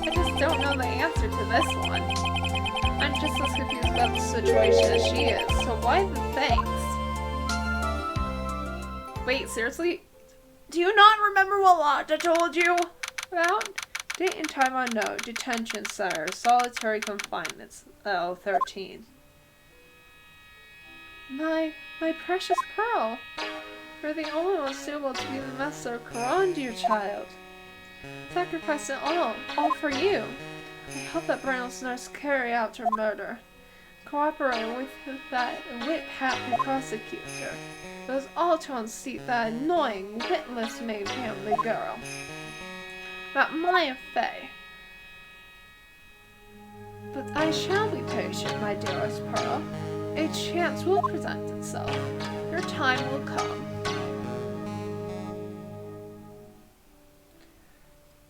I just don't know the answer to this one. I'm just as confused about the situation as she is, so why the thanks? Wait, seriously? Do you not remember what Lotta told you about? Date and time unknown, detention center, solitary confinement, L13. My precious Pearl. You're the only one suitable to be the master of Quran, dear child. Sacrifice it all for you. I hope that Brennel's nurse carry out her murder. Cooperate with that whip-happy prosecutor. It was all to unseat that annoying, witless-made family girl. That Maya Fey. But I shall be patient, my dearest Pearl. A chance will present itself. Your time will come.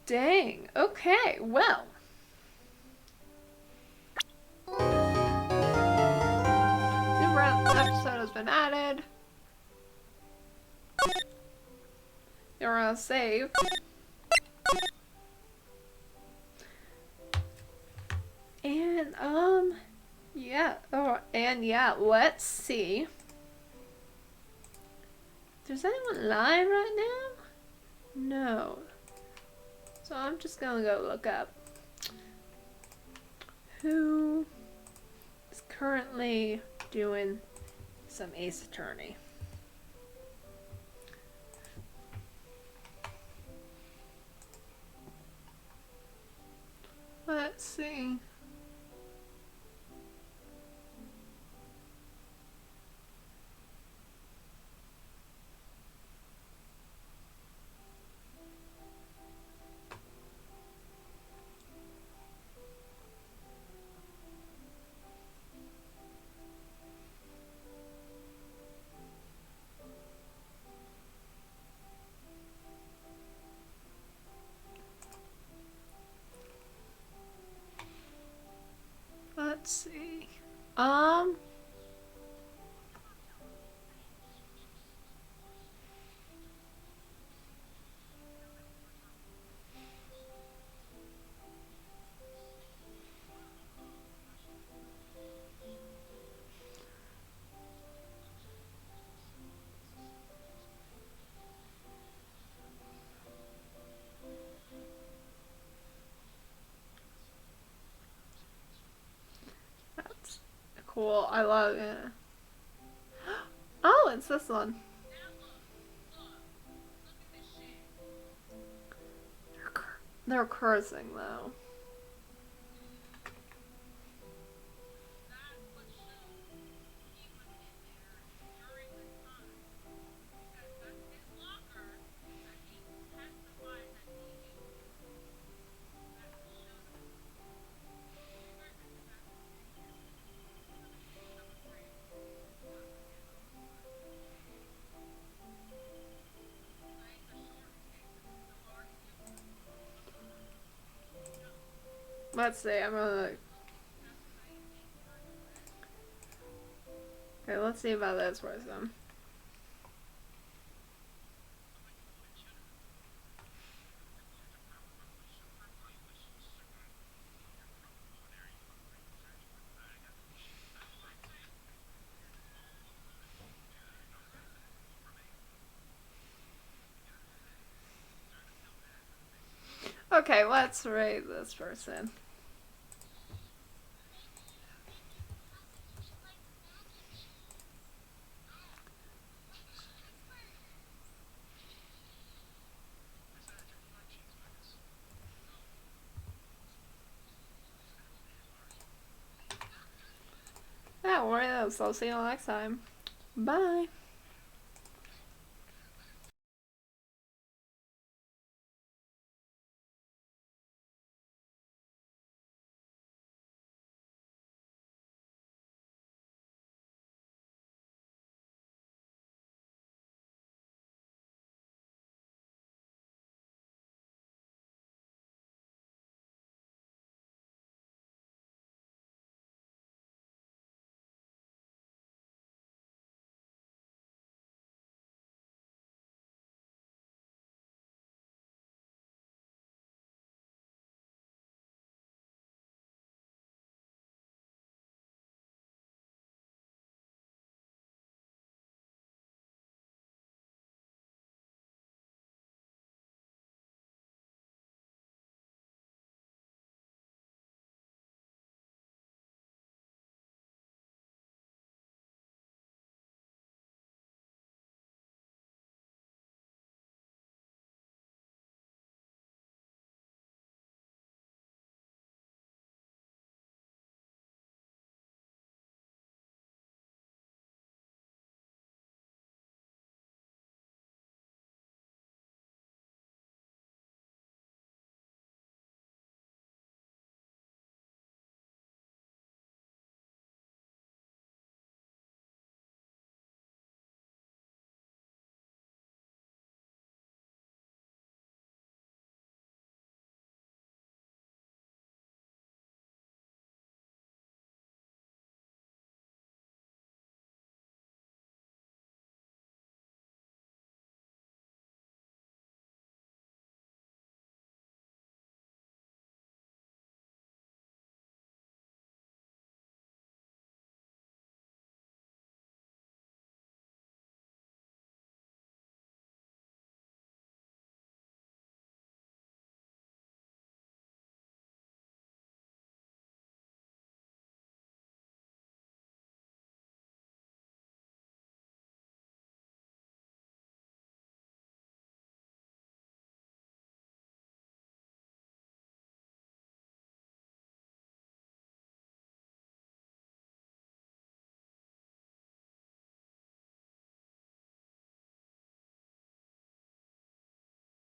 Dang, okay, well. New episode has been added. You're gonna save. And, yeah. Oh, and yeah, let's see. There's anyone live right now? No. So I'm just gonna go look up who is currently doing some Ace Attorney. Let's see. Let's see. That's cool. I love it. Oh, it's this one. They're cursing though. Let's see, I'm gonna... Okay, let's see about this person. Okay, let's rate this person. Yeah, worry else. I'll see you next time. Bye.